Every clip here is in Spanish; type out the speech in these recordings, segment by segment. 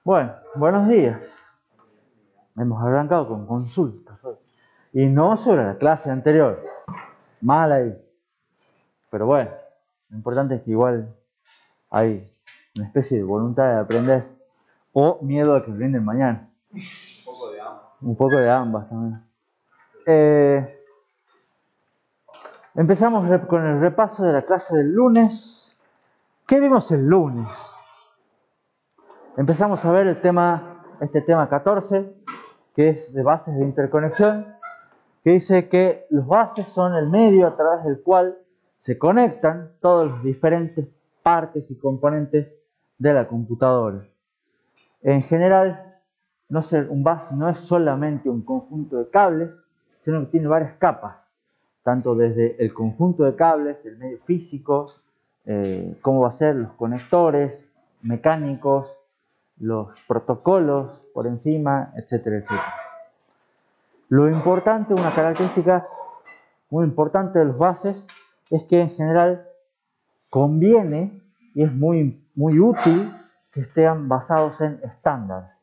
Bueno, buenos días. Hemos arrancado con consultas hoy. Y no sobre la clase anterior. Mal ahí. Pero bueno, lo importante es que igual hay una especie de voluntad de aprender o miedo a que rinden mañana. Un poco de ambas. Un poco de ambas también. Empezamos con el repaso de la clase del lunes. ¿Qué vimos el lunes? Empezamos a ver este tema 14, que es de bases de interconexión, que dice que los bases son el medio a través del cual se conectan todas las diferentes partes y componentes de la computadora. En general, un base no es solamente un conjunto de cables, sino que tiene varias capas, tanto desde el conjunto de cables, el medio físico, cómo va a ser los conectores mecánicos, los protocolos por encima, etcétera, etcétera. Lo importante, una característica muy importante de los bases, es que en general conviene y es muy útil que estén basados en estándares.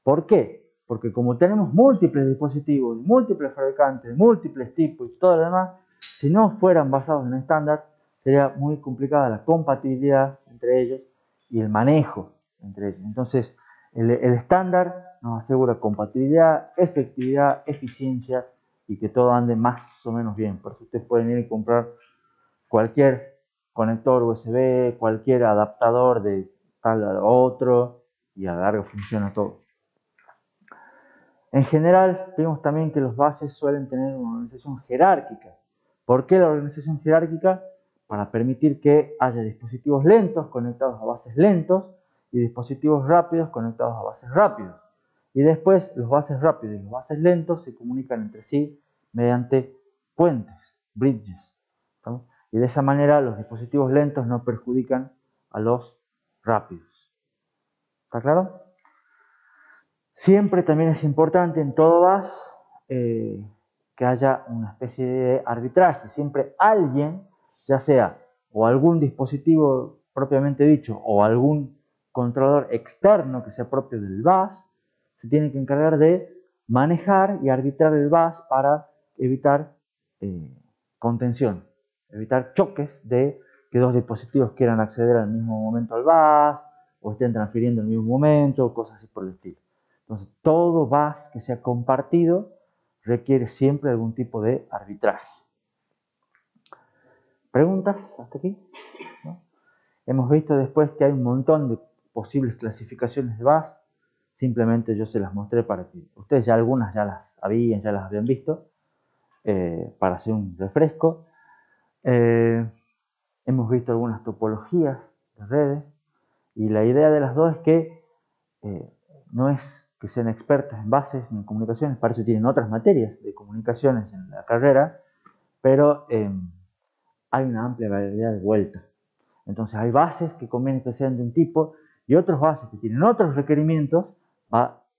¿Por qué? Porque como tenemos múltiples dispositivos, múltiples fabricantes, múltiples tipos y todo lo demás, si no fueran basados en estándar, sería muy complicada la compatibilidad entre ellos y el manejo entre ellos. Entonces, el estándar nos asegura compatibilidad, efectividad, eficiencia y que todo ande más o menos bien. Por eso ustedes pueden ir y comprar cualquier conector USB, cualquier adaptador de tal a otro y a la larga funciona todo. En general, vimos también que los bases suelen tener una organización jerárquica. ¿Por qué la organización jerárquica? Para permitir que haya dispositivos lentos conectados a bases lentos y dispositivos rápidos conectados a bases rápidos. Y después los bases rápidos y los bases lentos se comunican entre sí mediante puentes, bridges. ¿No? Y de esa manera los dispositivos lentos no perjudican a los rápidos. ¿Está claro? Siempre también es importante en todo bus que haya una especie de arbitraje. Siempre alguien, ya sea o algún dispositivo propiamente dicho o algún controlador externo que sea propio del bus, se tiene que encargar de manejar y arbitrar el bus para evitar contención, evitar choques de que dos dispositivos quieran acceder al mismo momento al bus o estén transfiriendo en el mismo momento, cosas así por el estilo. Entonces, todo bus que sea compartido requiere siempre algún tipo de arbitraje. ¿Preguntas hasta aquí? ¿No? Hemos visto después que hay un montón de posibles clasificaciones de bus. Simplemente yo se las mostré para que ustedes ya algunas ya las habían visto, para hacer un refresco. Hemos visto algunas topologías de redes y la idea de las dos es que no es que sean expertos en bases ni en comunicaciones, para eso tienen otras materias de comunicaciones en la carrera, pero hay una amplia variedad de vueltas. Entonces hay bases que conviene que sean de un tipo y otros bases que tienen otros requerimientos,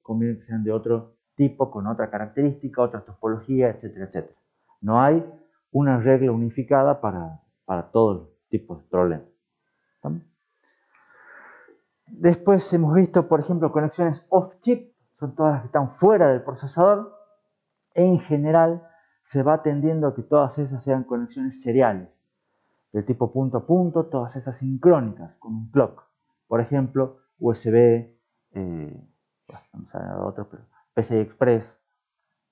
conviene que sean de otro tipo, con otra característica, otra topología, etcétera, etcétera. No hay una regla unificada para todos los tipos de problemas. ¿Estamos? Después hemos visto, por ejemplo, conexiones off-chip, son todas las que están fuera del procesador. En general, se va tendiendo a que todas esas sean conexiones seriales, del tipo punto a punto, todas esas sincrónicas, con un clock. Por ejemplo, USB, vamos a ver otro, pero PCI Express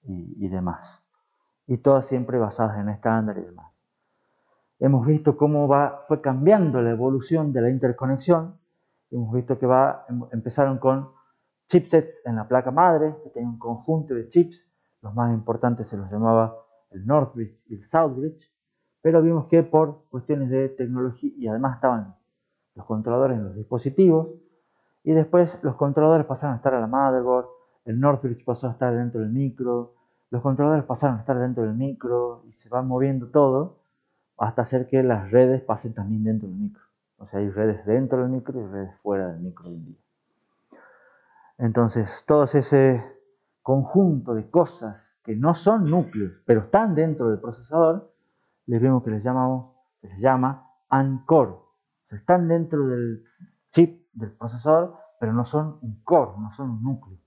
y demás. Y todas siempre basadas en estándar y demás. Hemos visto cómo fue cambiando la evolución de la interconexión. Hemos visto que empezaron con chipsets en la placa madre, que tenía un conjunto de chips. Los más importantes se los llamaba el Northbridge y el Southbridge. Pero vimos que por cuestiones de tecnología, y además estaban los controladores en los dispositivos, y después los controladores pasaron a estar a la motherboard, el Northbridge pasó a estar dentro del micro, los controladores pasaron a estar dentro del micro, y se va moviendo todo, hasta hacer que las redes pasen también dentro del micro. O sea, hay redes dentro del micro y redes fuera del micro hoy en día. Entonces, todo ese conjunto de cosas que no son núcleos, pero están dentro del procesador, les vemos que se les llama Uncore. O sea, están dentro del chip del procesador, pero no son un core, no son un núcleo.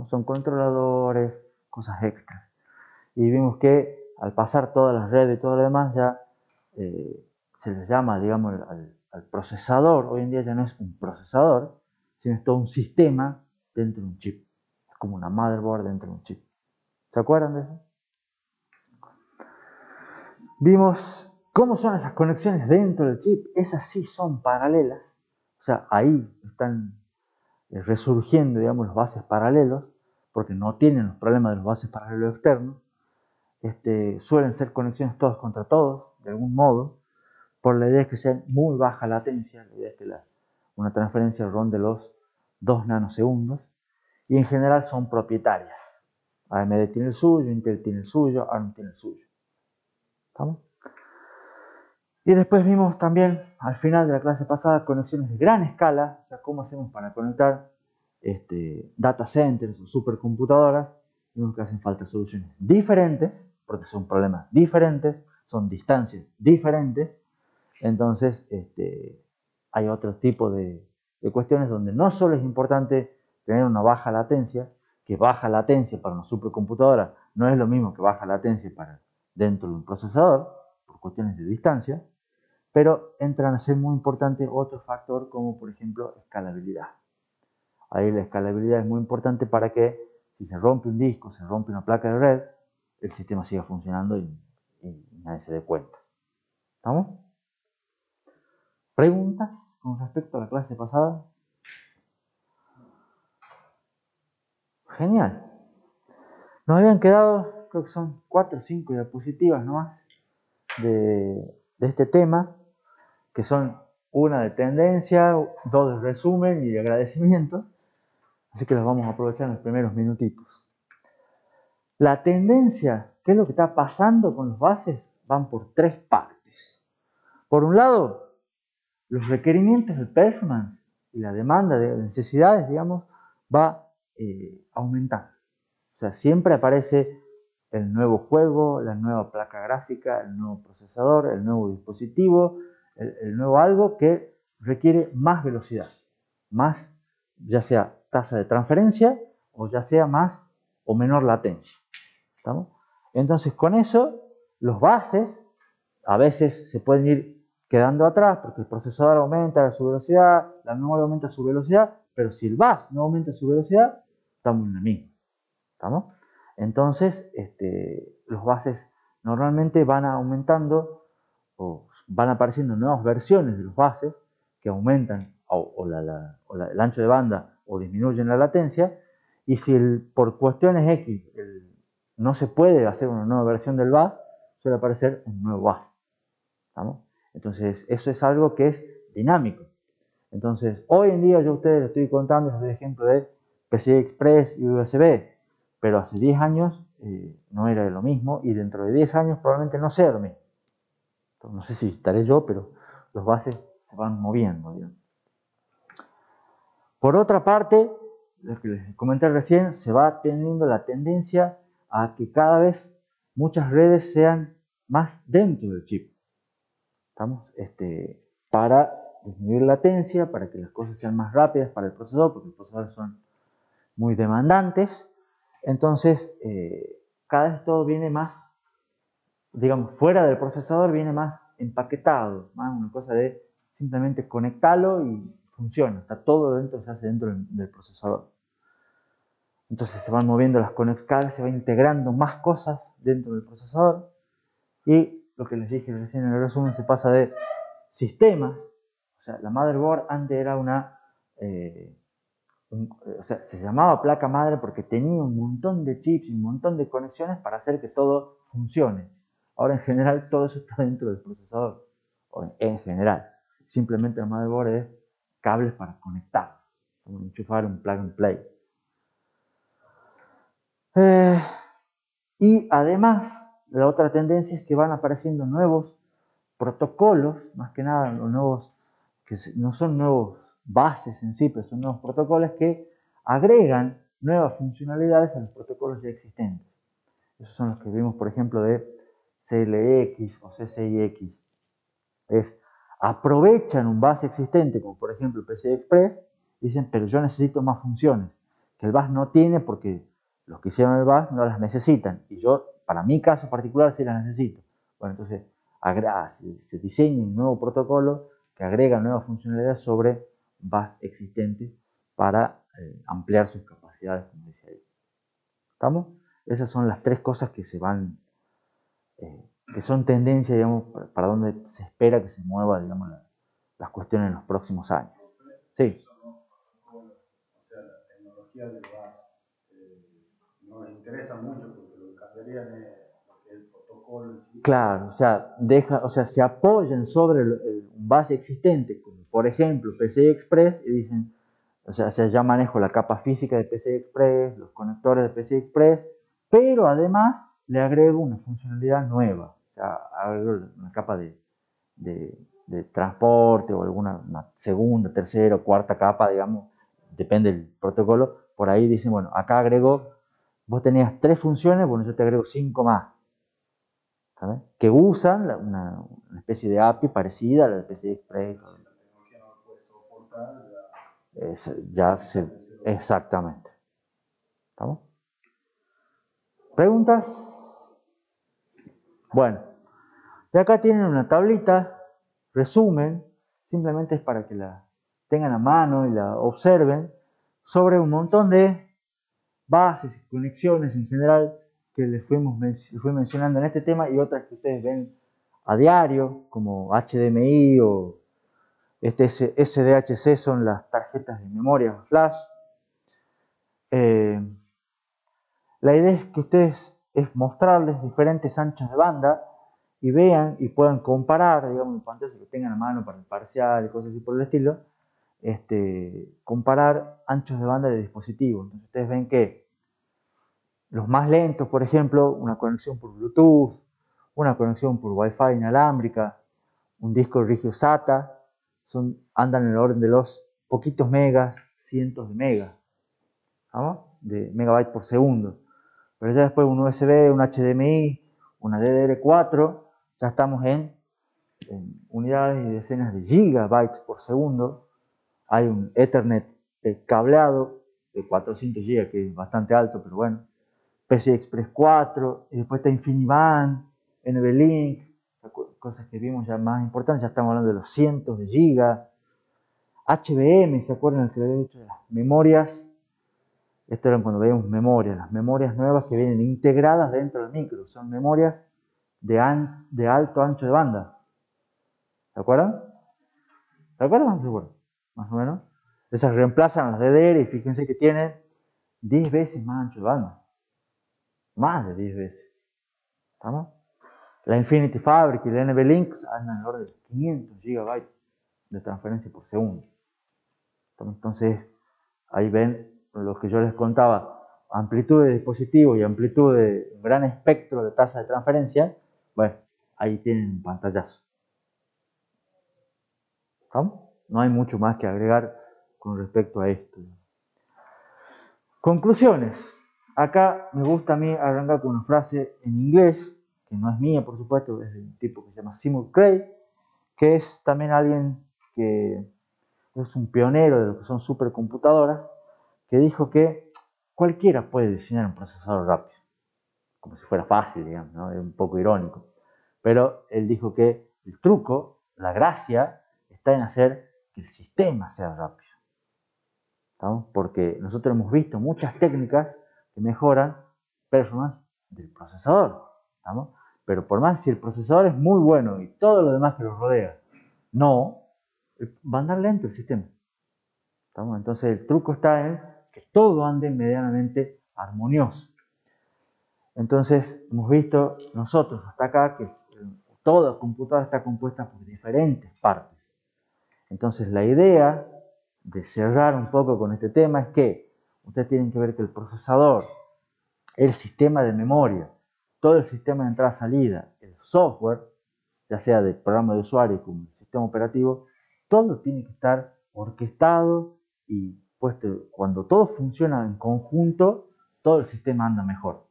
Son controladores, cosas extras. Y vimos que al pasar todas las redes y todo lo demás ya se les llama, digamos, al procesador. Hoy en día ya no es un procesador, sino es todo un sistema dentro de un chip. Es como una motherboard dentro de un chip. ¿Se acuerdan de eso? Vimos cómo son esas conexiones dentro del chip. Esas sí son paralelas. O sea, ahí están resurgiendo, digamos, los bases paralelos, porque no tienen los problemas de los bases paralelos externos. Suelen ser conexiones todos contra todos, de algún modo, por la idea de que sea muy baja latencia, la idea es que una transferencia ronde los 2 nanosegundos, y en general son propietarias. AMD tiene el suyo, Intel tiene el suyo, ARM tiene el suyo. ¿Estamos? Y después vimos también, al final de la clase pasada, conexiones de gran escala, o sea, cómo hacemos para conectar data centers o supercomputadoras. Vimos que hacen falta soluciones diferentes, porque son problemas diferentes, son distancias diferentes. Entonces, hay otro tipo de cuestiones donde no solo es importante tener una baja latencia, que baja latencia para una supercomputadora no es lo mismo que baja latencia para dentro de un procesador, por cuestiones de distancia, pero entran a ser muy importante otro factor como por ejemplo escalabilidad. Ahí la escalabilidad es muy importante para que si se rompe un disco, se rompe una placa de red, el sistema siga funcionando y nadie se dé cuenta. ¿Estamos? ¿Preguntas con respecto a la clase pasada? Genial. Nos habían quedado, creo que son 4 o 5 diapositivas nomás de este tema, que son una de tendencia, 2 de resumen y de agradecimiento. Así que los vamos a aprovechar en los primeros minutitos. La tendencia, ¿qué es lo que está pasando con los bases? Van por 3 partes. Por un lado, los requerimientos del performance y la demanda de necesidades, digamos, va aumentando. O sea, siempre aparece el nuevo juego, la nueva placa gráfica, el nuevo procesador, el nuevo dispositivo, el nuevo algo que requiere más velocidad, más, ya sea tasa de transferencia o ya sea más o menor latencia. ¿Estamos? Entonces, con eso, los bases a veces se pueden ir quedando atrás porque el procesador aumenta su velocidad, la memoria aumenta su velocidad, pero si el bus no aumenta su velocidad, estamos en la misma. ¿Estamos? Entonces, los bases normalmente van aumentando o van apareciendo nuevas versiones de los bases que aumentan el ancho de banda o disminuyen la latencia, y si por cuestiones X no se puede hacer una nueva versión del bus, suele aparecer un nuevo bus. ¿Estamos? Entonces, eso es algo que es dinámico. Entonces, hoy en día yo a ustedes les estoy contando, les doy ejemplo de PCI Express y USB, pero hace 10 años no era lo mismo, y dentro de 10 años probablemente no sea lo mismo. Entonces, no sé si estaré yo, pero los bases se van moviendo, digamos. Por otra parte, lo que les comenté recién, se va teniendo la tendencia a que cada vez muchas redes sean más dentro del chip. ¿Estamos? Para disminuir latencia, para que las cosas sean más rápidas para el procesador, porque los procesadores son muy demandantes. Entonces, cada vez todo viene más, digamos, fuera del procesador, viene más empaquetado, más una cosa de simplemente conectarlo y funciona, está todo dentro, se hace dentro del procesador. Entonces se van moviendo las conexiones, se va integrando más cosas dentro del procesador, y lo que les dije recién en el resumen, se pasa de sistemas, o sea, la motherboard antes era o sea, se llamaba placa madre porque tenía un montón de chips y un montón de conexiones para hacer que todo funcione. Ahora en general todo eso está dentro del procesador, o en general. Simplemente la motherboard es cables para conectar, como enchufar un plug and play. Y además, la otra tendencia es que van apareciendo nuevos protocolos, más que nada nuevos, que no son nuevos bases en sí, pero son nuevos protocolos que agregan nuevas funcionalidades a los protocolos ya existentes. Esos son los que vimos, por ejemplo, de CLX o CCIX. Aprovechan un base existente, como por ejemplo PCI Express, dicen, pero yo necesito más funciones, que el bus no tiene porque los que hicieron el bus no las necesitan, y yo, para mi caso particular, sí las necesito. Bueno, entonces se diseña un nuevo protocolo que agrega nuevas funcionalidades sobre bus existentes para ampliar sus capacidades, como decía ahí. ¿Estamos? Esas son las tres cosas que se van, que son tendencia, digamos, para donde se espera que se mueva, digamos, las cuestiones en los próximos años. Sí. O sea, la tecnología del VAS no les interesa mucho porque lo que cambiarían es lo que es el protocolo en sí. Claro, o sea, se apoyan sobre un base existente, como por ejemplo PCI Express, y dicen, o sea, ya manejo la capa física de PCI Express, los conectores de PCI Express, pero además le agrego una funcionalidad nueva, o sea, agrego una capa de transporte o alguna segunda, tercera o cuarta capa, digamos, depende del protocolo. Por ahí dicen, bueno, acá agrego, vos tenías 3 funciones, bueno, yo te agrego 5 más, ¿sabes? Que usan una especie de API parecida a la de PCI Express. Si la tecnología no lo puede soportar, Exactamente. ¿Estamos? ¿Preguntas? Bueno, de acá tienen una tablita, resumen, simplemente es para que la tengan a mano y la observen, sobre un montón de bases y conexiones en general que les fui mencionando en este tema y otras que ustedes ven a diario, como HDMI o SDHC, son las tarjetas de memoria flash. La idea es que ustedes es mostrarles diferentes anchos de banda y vean y puedan comparar, digamos, en pantalla que tengan a mano para el parcial y cosas así por el estilo, comparar anchos de banda de dispositivos. Entonces ustedes ven que los más lentos, por ejemplo, una conexión por Bluetooth, una conexión por Wi-Fi inalámbrica, un disco rígido SATA, andan en el orden de los poquitos megas, cientos de megas, ¿no? De megabytes por segundo. Pero ya después un USB, un HDMI, una DDR4, ya estamos en unidades y decenas de gigabytes por segundo. Hay un Ethernet cableado de 400 GB, que es bastante alto, pero bueno. PCI Express 4, y después está InfiniBand, NVLink, cosas que vimos ya más importantes, ya estamos hablando de los cientos de gigas. HBM, ¿se acuerdan que había dicho de las memorias? Esto era cuando veíamos memorias, las memorias nuevas que vienen integradas dentro del micro, son memorias de alto ancho de banda. ¿Se acuerdan? ¿Se acuerdan o no se acuerdan? Más o menos. Esas reemplazan a las DDR y fíjense que tienen 10 veces más ancho de banda. Más de 10 veces. ¿Estamos? La Infinity Fabric y la NVLink andan en el orden de 500 GB de transferencia por segundo. Entonces, ahí ven lo que yo les contaba, amplitud de dispositivos y amplitud de un gran espectro de tasa de transferencia. Bueno, ahí tienen un pantallazo. ¿Vamos? No hay mucho más que agregar con respecto a esto. Conclusiones. Acá me gusta a mí arrancar con una frase en inglés, que no es mía, por supuesto, es de un tipo que se llama Seymour Cray, que es también alguien que es un pionero de lo que son supercomputadoras, que dijo que cualquiera puede diseñar un procesador rápido, como si fuera fácil, digamos, ¿no? Es un poco irónico. Pero él dijo que el truco, la gracia, está en hacer que el sistema sea rápido. ¿Estamos? Porque nosotros hemos visto muchas técnicas que mejoran performance del procesador. ¿Estamos? Pero por más si el procesador es muy bueno y todo lo demás que lo rodea no, va a andar lento el sistema. ¿Estamos? Entonces el truco está en que todo ande medianamente armonioso. Entonces hemos visto nosotros hasta acá que toda computadora está compuesta por diferentes partes. Entonces la idea de cerrar un poco con este tema es que ustedes tienen que ver que el procesador, el sistema de memoria, todo el sistema de entrada-salida, el software, ya sea del programa de usuario como el sistema operativo, todo tiene que estar orquestado y puesto. Cuando todo funciona en conjunto, todo el sistema anda mejor.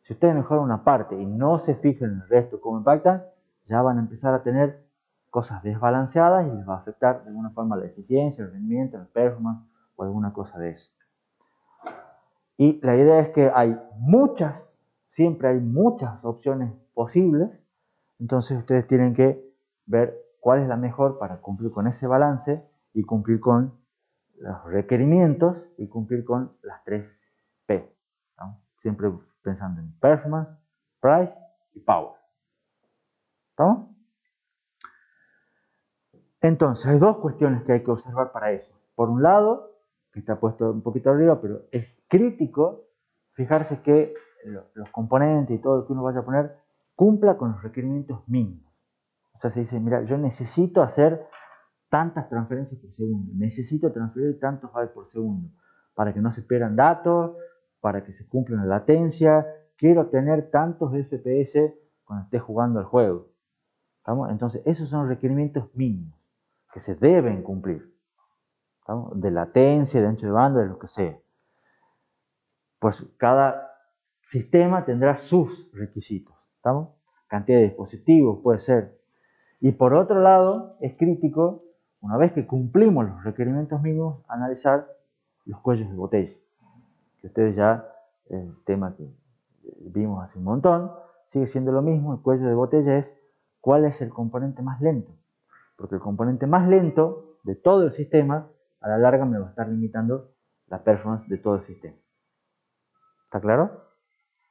Si ustedes mejoran una parte y no se fijan en el resto cómo impactan, ya van a empezar a tener cosas desbalanceadas y les va a afectar de alguna forma la eficiencia, el rendimiento, el performance o alguna cosa de eso. Y la idea es que siempre hay muchas opciones posibles, entonces ustedes tienen que ver cuál es la mejor para cumplir con ese balance y cumplir con los requerimientos y cumplir con las 3 P, ¿no? Siempre pensando en performance, price y power. ¿Estamos? Entonces, hay 2 cuestiones que hay que observar para eso. Por un lado, que está puesto un poquito arriba, pero es crítico fijarse que los componentes y todo lo que uno vaya a poner cumpla con los requerimientos mínimos. O sea, se dice, mira, yo necesito hacer tantas transferencias por segundo, necesito transferir tantos bytes por segundo, para que no se pierdan datos, para que se cumpla una latencia, quiero tener tantos FPS cuando esté jugando el juego. ¿Estamos? Entonces, esos son requerimientos mínimos que se deben cumplir. ¿Estamos? De latencia, de ancho de banda, de lo que sea. Pues cada sistema tendrá sus requisitos. ¿Estamos? Cantidad de dispositivos puede ser. Y por otro lado, es crítico, una vez que cumplimos los requerimientos mínimos, analizar los cuellos de botella. Que ustedes ya, el tema que vimos hace un montón, sigue siendo lo mismo. El cuello de botella es cuál es el componente más lento. Porque el componente más lento de todo el sistema, a la larga me va a estar limitando la performance de todo el sistema. ¿Está claro?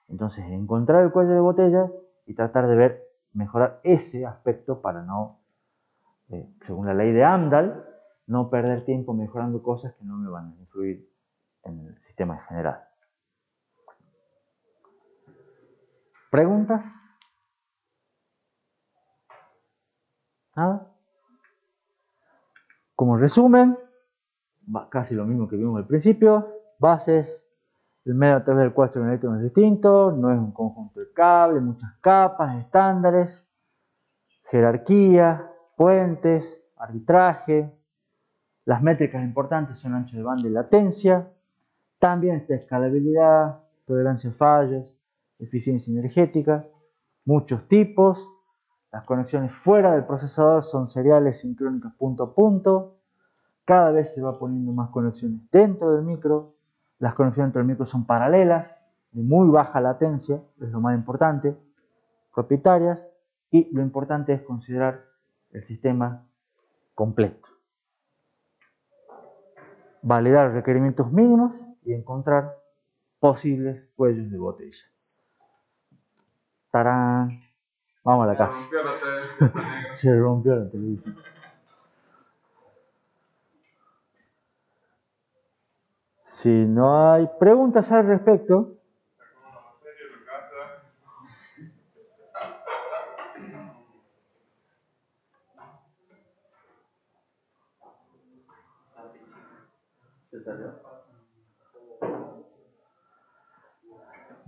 Entonces, encontrar el cuello de botella y tratar de mejorar ese aspecto para no, según la ley de Amdahl, no perder tiempo mejorando cosas que no me van a influir en el sistema en general. ¿Preguntas? ¿Nada? Como resumen, casi lo mismo que vimos al principio. Bases, el medio a través del cual se electrones es distinto, no es un conjunto de cables, muchas capas, estándares, jerarquía, puentes, arbitraje. Las métricas importantes son ancho de banda y latencia. También está escalabilidad, tolerancia a fallos, eficiencia energética, muchos tipos. Las conexiones fuera del procesador son seriales sincrónicas punto a punto. Cada vez se va poniendo más conexiones dentro del micro. Las conexiones dentro del micro son paralelas, de muy baja latencia, es lo más importante, propietarias, y lo importante es considerar el sistema completo. Validar los requerimientos mínimos y encontrar posibles cuellos de botella. ¡Tarán! Vamos a la casa. Se rompió la televisión. Si no hay preguntas al respecto,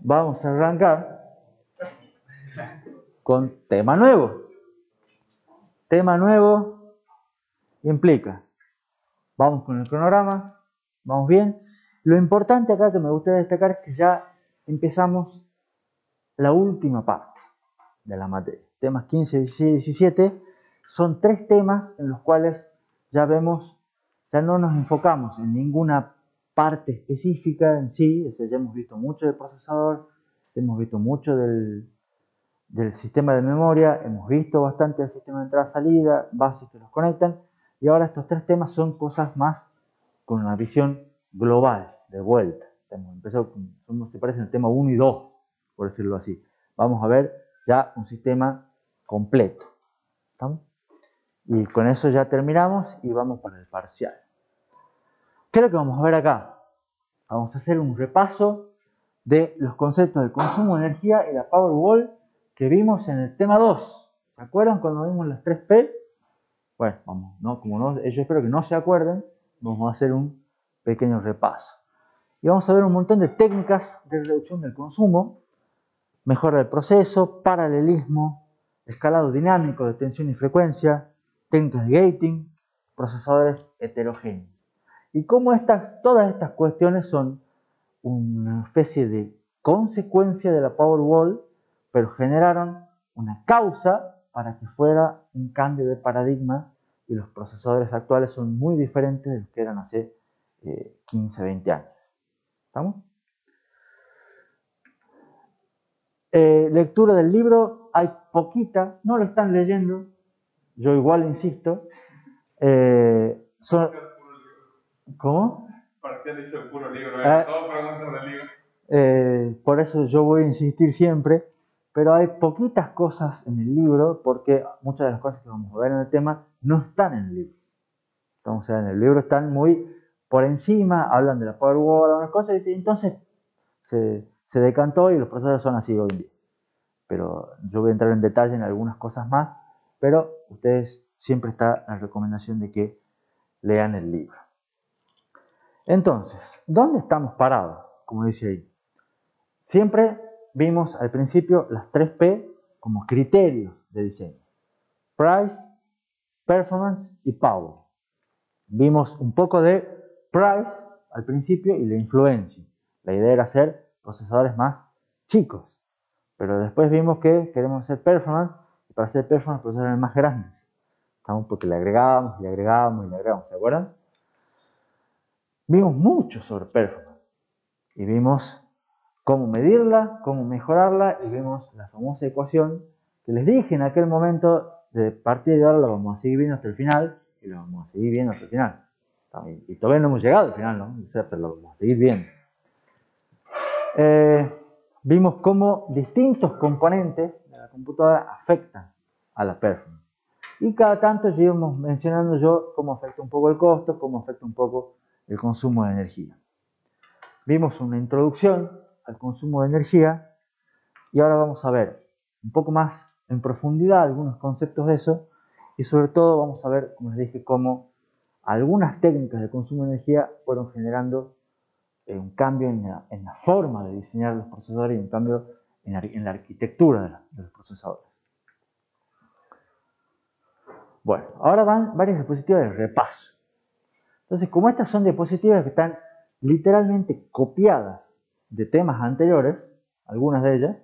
vamos a arrancar con tema nuevo. Tema nuevo implica, vamos con el cronograma, vamos bien. Lo importante acá que me gustaría destacar es que ya empezamos la última parte de la materia. Temas 15, 16 y 17 son 3 temas en los cuales ya vemos, ya no nos enfocamos en ninguna parte específica en sí. O sea, ya hemos visto mucho del procesador, hemos visto mucho del sistema de memoria, hemos visto bastante del sistema de entrada-salida, bases que los conectan, y ahora estos 3 temas son cosas más con una visión global, de vuelta. Hemos empezado, se parece en el tema 1 y 2, por decirlo así. Vamos a ver ya un sistema completo. ¿Estamos? Y con eso ya terminamos y vamos para el parcial. ¿Qué es lo que vamos a ver acá? Vamos a hacer un repaso de los conceptos del consumo de energía y la Powerwall que vimos en el tema 2. ¿Se acuerdan cuando vimos las 3 P? Bueno, vamos, ¿no? Como no, yo espero que no se acuerden, vamos a hacer un pequeño repaso. Y vamos a ver un montón de técnicas de reducción del consumo, mejora del proceso, paralelismo, escalado dinámico de tensión y frecuencia, técnicas de gating, procesadores heterogéneos. Y cómo todas estas cuestiones son una especie de consecuencia de la Powerwall, pero generaron una causa para que fuera un cambio de paradigma, y los procesadores actuales son muy diferentes de los que eran hace 15, 20 años. ¿Estamos? Lectura del libro, hay poquita, no lo están leyendo, yo igual insisto. ¿Cómo? Parcial hecho el puro libro, todo preguntas del libro. Por eso yo voy a insistir siempre, pero hay poquitas cosas en el libro, porque muchas de las cosas que vamos a ver en el tema no están en el libro. Entonces, en el libro están muy por encima, hablan de la Powerwall, algunas cosas, y entonces se decantó y los procesos son así hoy en día. Pero yo voy a entrar en detalle en algunas cosas más, pero ustedes siempre está la recomendación de que lean el libro. Entonces, ¿dónde estamos parados? Como dice ahí. Siempre vimos al principio las 3P como criterios de diseño. Price, Performance y Power. Vimos un poco de Price al principio y la influencia. La idea era hacer procesadores más chicos. Pero después vimos que queremos hacer Performance y para hacer Performance procesadores más grandes. Porque le agregábamos, le agregábamos y le agregábamos. ¿Se acuerdan? Vimos mucho sobre Performance. Y vimos cómo medirla, cómo mejorarla y vemos la famosa ecuación que les dije en aquel momento. De partir de ahora la vamos a seguir viendo hasta el final y lo vamos a seguir viendo hasta el final. Y todavía no hemos llegado al final, ¿no? Pero lo vamos a seguir viendo. Vimos cómo distintos componentes de la computadora afectan a la performance. Y cada tanto íbamos mencionando yo cómo afecta un poco el costo, cómo afecta un poco el consumo de energía. Vimos una introducción al consumo de energía y ahora vamos a ver un poco más en profundidad algunos conceptos de eso y sobre todo vamos a ver, como les dije, cómo algunas técnicas de consumo de energía fueron generando un cambio en la forma de diseñar los procesadores y un cambio en la arquitectura de los procesadores. Bueno, ahora van varias diapositivas de repaso. Entonces, como estas son diapositivas que están literalmente copiadas de temas anteriores, algunas de ellas,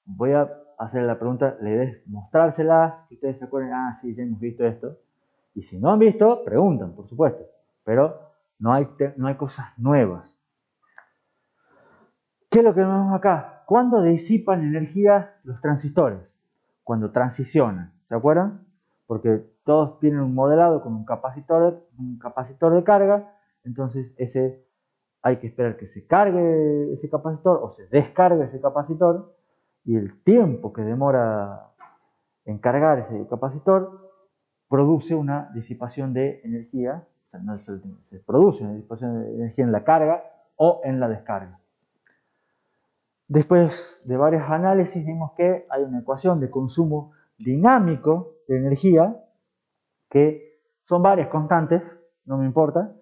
voy a hacer la pregunta, la idea es mostrárselas, que ustedes se acuerden, sí, ya hemos visto esto. Y si no han visto, preguntan, por supuesto. Pero no hay cosas nuevas. ¿Qué es lo que vemos acá? ¿Cuándo disipan energía los transistores? Cuando transicionan, ¿se acuerdan? Porque todos tienen un modelado con un capacitor de carga, entonces hay que esperar que se cargue ese capacitor o se descargue ese capacitor y el tiempo que demora en cargar ese capacitor produce una disipación de energía, o sea, no se produce una disipación de energía en la carga o en la descarga. Después de varios análisis vimos que hay una ecuación de consumo dinámico de energía que son varias constantes, no me importa,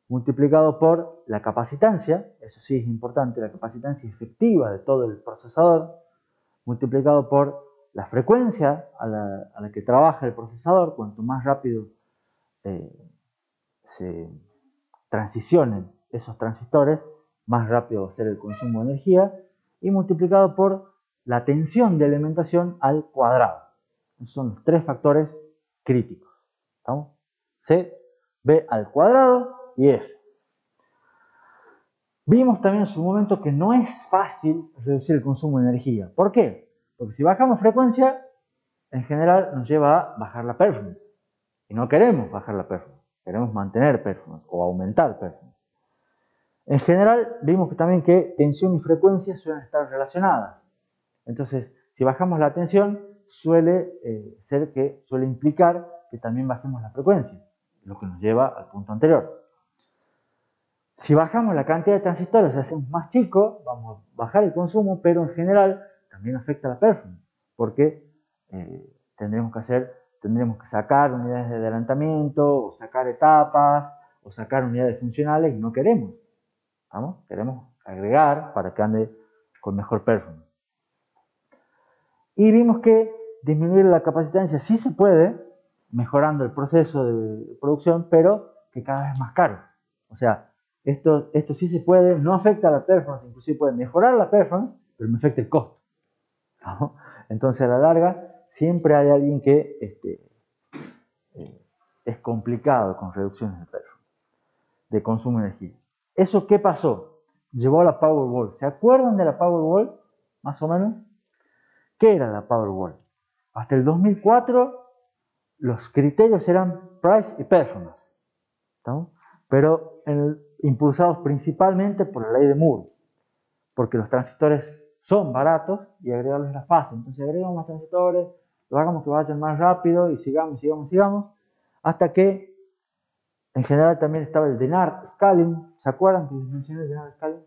multiplicado por la capacitancia, eso sí es importante, la capacitancia efectiva de todo el procesador, multiplicado por la frecuencia a la que trabaja el procesador. Cuanto más rápido se transicionen esos transistores, más rápido va a ser el consumo de energía, y multiplicado por la tensión de alimentación al cuadrado. Esos son los tres factores críticos. ¿Estamos? C, B al cuadrado y F. Vimos también en su momento que no es fácil reducir el consumo de energía. ¿Por qué? Porque si bajamos frecuencia, en general nos lleva a bajar la performance. Y no queremos bajar la performance, queremos mantener performance o aumentar performance. En general, vimos que también que tensión y frecuencia suelen estar relacionadas. Entonces, si bajamos la tensión, suele implicar que también bajemos la frecuencia, lo que nos lleva al punto anterior. Si bajamos la cantidad de transistores, lo hacemos más chico, vamos a bajar el consumo, pero en general también afecta la performance, porque tendremos que sacar unidades de adelantamiento, o sacar etapas, o sacar unidades funcionales, y no queremos. ¿Vamos? Queremos agregar para que ande con mejor performance. Y vimos que disminuir la capacitancia sí se puede, mejorando el proceso de producción, pero que cada vez es más caro. O sea, esto sí se puede, no afecta a la performance, inclusive puede mejorar la performance, pero me afecta el costo. ¿No? Entonces, a la larga, siempre hay alguien que es complicado con reducciones de performance. de consumo de energía. ¿Eso qué pasó? Llevó a la Powerball. ¿Se acuerdan de la Powerball? Más o menos. ¿Qué era la Powerball? Hasta el 2004 los criterios eran price y performance. ¿Estamos? Pero impulsados principalmente por la ley de Moore. Porque los transistores son baratos y agregarlos es la fácil. Entonces agregamos más transistores, lo hagamos que vayan más rápido y sigamos, hasta que en general también estaba el Dennard scaling. ¿Se acuerdan que les mencioné el Dennard scaling?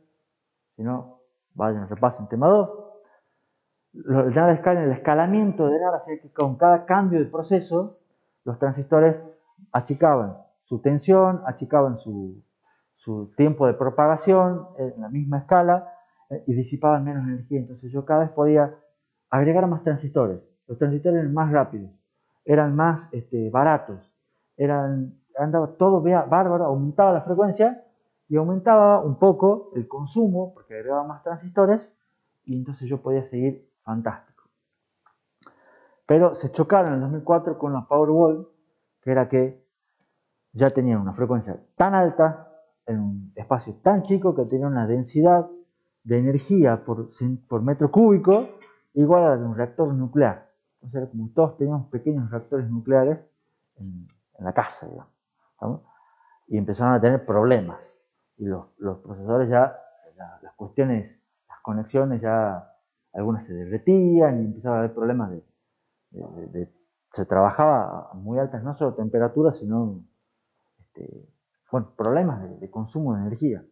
Si no, vayan, repasen tema 2. El Dennard scaling, el escalamiento de Dennard hacía que con cada cambio de proceso los transistores achicaban su tensión, achicaban su tiempo de propagación en la misma escala y disipaban menos energía. Entonces yo cada vez podía agregar más transistores. Los transistores eran más rápidos, eran más baratos, andaba todo bárbaro, aumentaba la frecuencia y aumentaba un poco el consumo porque agregaba más transistores y entonces yo podía seguir fantástico. Pero se chocaron en el 2004 con la Powerball, que era que ya tenían una frecuencia tan alta en un espacio tan chico que tenía una densidad de energía por metro cúbico igual a la de un reactor nuclear. Entonces era como todos teníamos pequeños reactores nucleares en la casa, digamos, ¿sabes? Y empezaron a tener problemas. Y los procesadores ya, las cuestiones, las conexiones ya, algunas se derretían y empezaban a haber problemas se trabajaba a muy altas, no solo temperaturas, sino problemas de consumo de energía.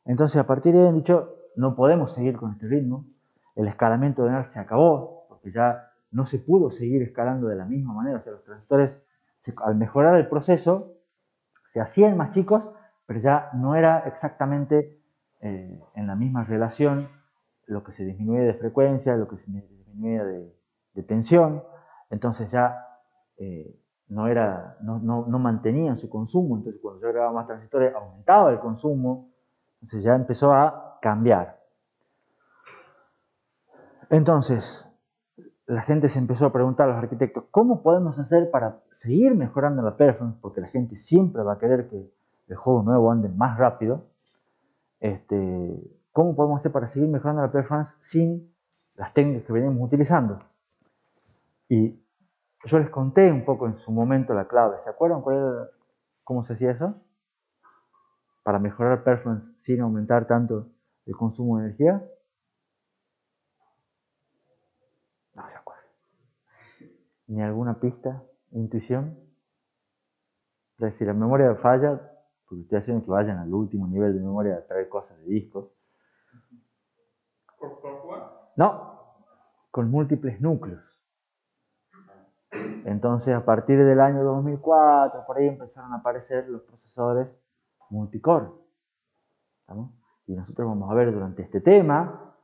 Entonces, a partir de ahí han dicho, no podemos seguir con este ritmo, el escalamiento de Dennard se acabó, porque ya no se pudo seguir escalando de la misma manera. O sea, los transistores, al mejorar el proceso, se hacían más chicos, pero ya no era exactamente en la misma relación lo que se disminuye de frecuencia, lo que se disminuye de tensión. Entonces ya no mantenían su consumo. Entonces cuando yo agregaba más transistores aumentaba el consumo. Entonces ya empezó a cambiar. Entonces la gente se empezó a preguntar a los arquitectos, ¿cómo podemos hacer para seguir mejorando la performance? Porque la gente siempre va a querer que el juego nuevo ande más rápido. ¿Cómo podemos hacer para seguir mejorando la performance sin las técnicas que venimos utilizando? Y yo les conté un poco en su momento la clave. ¿Se acuerdan cómo se hacía eso? Para mejorar performance sin aumentar tanto el consumo de energía. No se acuerdan. ¿Ni alguna pista? ¿Intuición? Es decir, la memoria falla, porque estoy haciendo que vayan al último nivel de memoria a traer cosas de discos. ¿Por software? No, con múltiples núcleos. Entonces, a partir del año 2004, por ahí empezaron a aparecer los procesadores multicore. ¿Estamos? Y nosotros vamos a ver durante este tema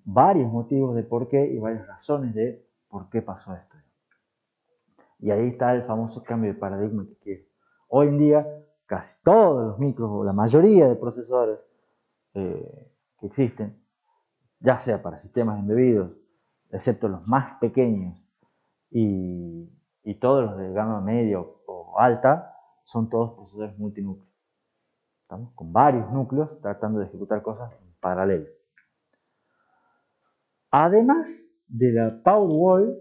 varios motivos de por qué y varias razones de por qué pasó esto. Y ahí está el famoso cambio de paradigma que hoy en día casi todos los micros o la mayoría de procesadores que existen, ya sea para sistemas embebidos, excepto los más pequeños y todos los de gama media o alta, son todos procesadores multinúcleos. Estamos con varios núcleos tratando de ejecutar cosas en paralelo. Además de la Powerball,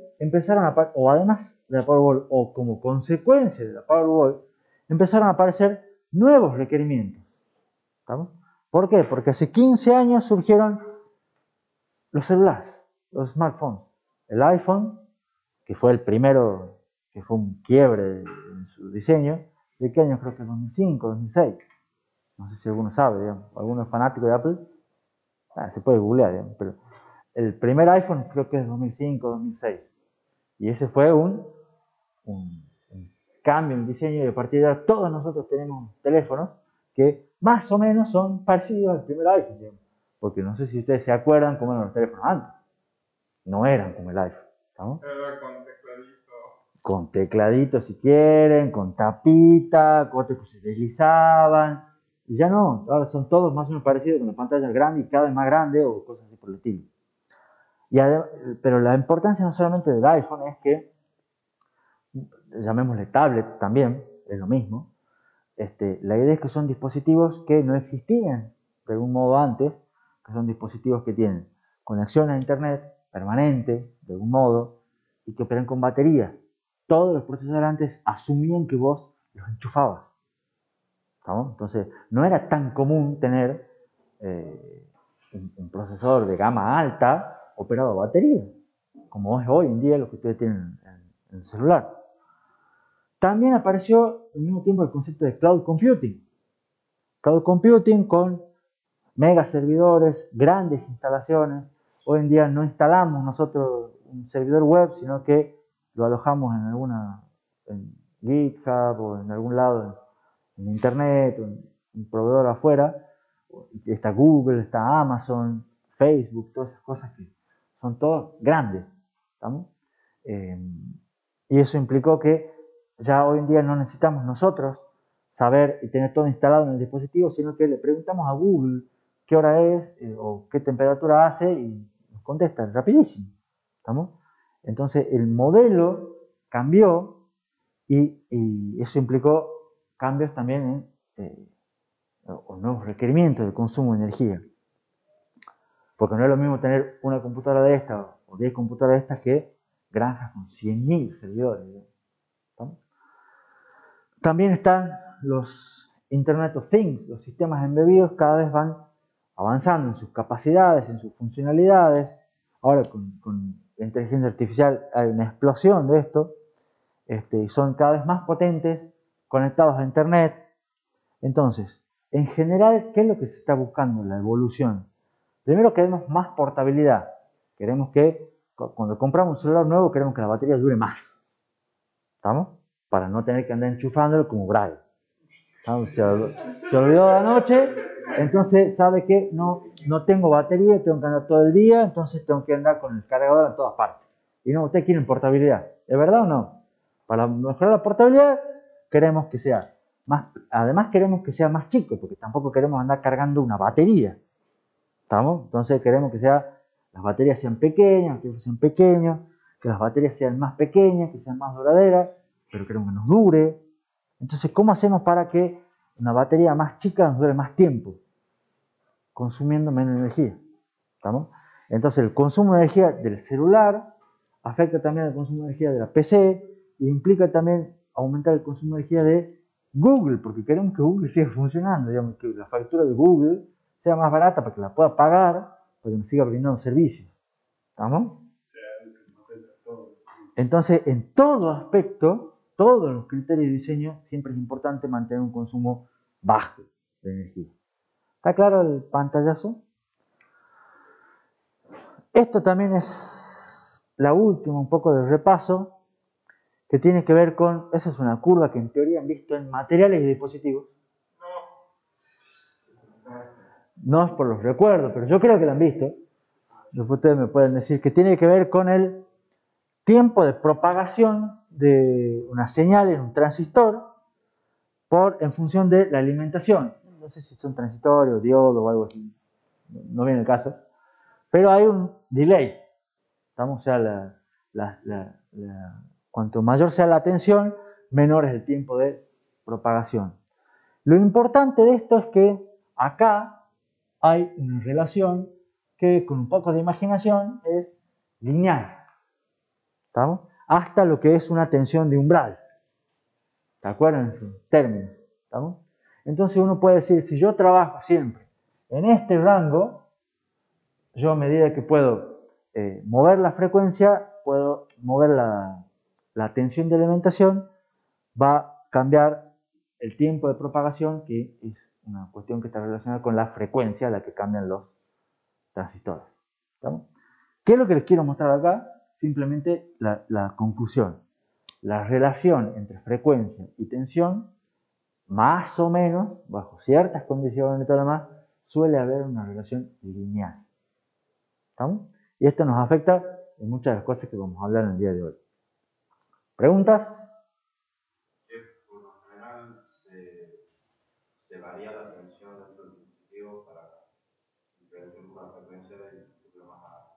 o como consecuencia de la Powerball, empezaron a aparecer nuevos requerimientos. ¿Estamos? ¿Por qué? Porque hace 15 años surgieron los celulares, los smartphones. El iPhone, que fue el primero, que fue un quiebre en su diseño, ¿de qué año? Creo que 2005, 2006. No sé si alguno sabe, digamos. ¿Alguno es fanático de Apple? Se puede googlear, digamos, pero el primer iPhone creo que es 2005, 2006. Y ese fue un cambio en el diseño y a partir de ahora todos nosotros tenemos teléfonos que más o menos son parecidos al primer iPhone, digamos. Porque no sé si ustedes se acuerdan cómo eran los teléfonos antes. No eran como el iPhone. ¿Estamos? Era con tecladito. Con tecladito si quieren, con tapita, cosas que se deslizaban. Y ya no, ahora son todos más o menos parecidos con la pantalla grande y cada vez más grande o cosas así por el estilo. Pero la importancia no solamente del iPhone es que, llamémosle tablets también, es lo mismo, La idea es que son dispositivos que no existían de algún modo antes, que son dispositivos que tienen conexión a internet permanente, de algún modo, y que operan con batería. Todos los procesadores antes asumían que vos los enchufabas. ¿Estamos? Entonces, no era tan común tener un procesador de gama alta operado a batería, como es hoy en día lo que ustedes tienen en el celular. También apareció al mismo tiempo el concepto de cloud computing. Cloud computing con mega servidores, grandes instalaciones. Hoy en día no instalamos nosotros un servidor web, sino que lo alojamos en GitHub o en algún lado en internet, en un proveedor afuera. Está Google, está Amazon, Facebook, todas esas cosas que son todas grandes. ¿Estamos? Y eso implicó que ya hoy en día no necesitamos nosotros saber y tener todo instalado en el dispositivo, sino que le preguntamos a Google qué hora es o qué temperatura hace y nos contesta rapidísimo. ¿Estamos? Entonces el modelo cambió y eso implicó cambios también o nuevos requerimientos de consumo de energía. Porque no es lo mismo tener una computadora de estas o 10 computadoras de estas que granjas con 100.000 servidores. ¿Estamos? También están los Internet of Things, los sistemas embebidos cada vez van avanzando en sus capacidades, en sus funcionalidades. Ahora con la inteligencia artificial hay una explosión de esto, y son cada vez más potentes, conectados a Internet. Entonces, en general, ¿qué es lo que se está buscando en la evolución? Primero queremos más portabilidad. Queremos que cuando compramos un celular nuevo, queremos que la batería dure más. ¿Estamos? Para no tener que andar enchufándolo como Braille. Se olvidó de la noche, entonces sabe que no tengo batería, tengo que andar todo el día, entonces tengo que andar con el cargador en todas partes. Y no, ustedes quieren portabilidad. ¿Es verdad o no? Para mejorar la portabilidad, queremos que sea más, además queremos que sea más chico, porque tampoco queremos andar cargando una batería. ¿Estamos? Entonces queremos que las baterías sean pequeñas, que sean pequeños, que las baterías sean más pequeñas, que sean más duraderas, pero queremos que nos dure. Entonces, ¿cómo hacemos para que una batería más chica nos dure más tiempo? Consumiendo menos energía. ¿Estamos? Entonces, el consumo de energía del celular afecta también al consumo de energía de la PC e implica también aumentar el consumo de energía de Google, porque queremos que Google siga funcionando, digamos, que la factura de Google sea más barata para que la pueda pagar, para que nos siga brindando servicios. ¿Estamos? Entonces, en todo aspecto, todos los criterios de diseño, siempre es importante mantener un consumo bajo de energía. ¿Está claro el pantallazo? Esto también es la última, un poco de repaso, que tiene que ver con, esa es una curva que en teoría han visto en materiales y dispositivos. No es por los recuerdos, pero yo creo que la han visto. Después ustedes me pueden decir que tiene que ver con el tiempo de propagación de una señal en un transistor en función de la alimentación. No sé si son transistores o diodos o algo así, no viene el caso. Pero hay un delay. ¿Estamos? O sea, cuanto mayor sea la tensión, menor es el tiempo de propagación. Lo importante de esto es que acá hay una relación que con un poco de imaginación es lineal. ¿Estamos? Hasta lo que es una tensión de umbral. ¿Se acuerdan de esos términos? ¿Estamos? Entonces uno puede decir, si yo trabajo siempre en este rango, yo a medida que puedo mover la frecuencia, puedo mover la tensión de alimentación, va a cambiar el tiempo de propagación, que es una cuestión que está relacionada con la frecuencia a la que cambian los transistores. ¿Estamos? ¿Qué es lo que les quiero mostrar acá? Simplemente la conclusión. La relación entre frecuencia y tensión, más o menos, bajo ciertas condiciones y todo lo demás, suele haber una relación lineal. ¿Estamos? Y esto nos afecta en muchas de las cosas que vamos a hablar en el día de hoy. ¿Preguntas? Por lo general se varía la tensión dentro del dispositivo para introducir una frecuencia de más alta.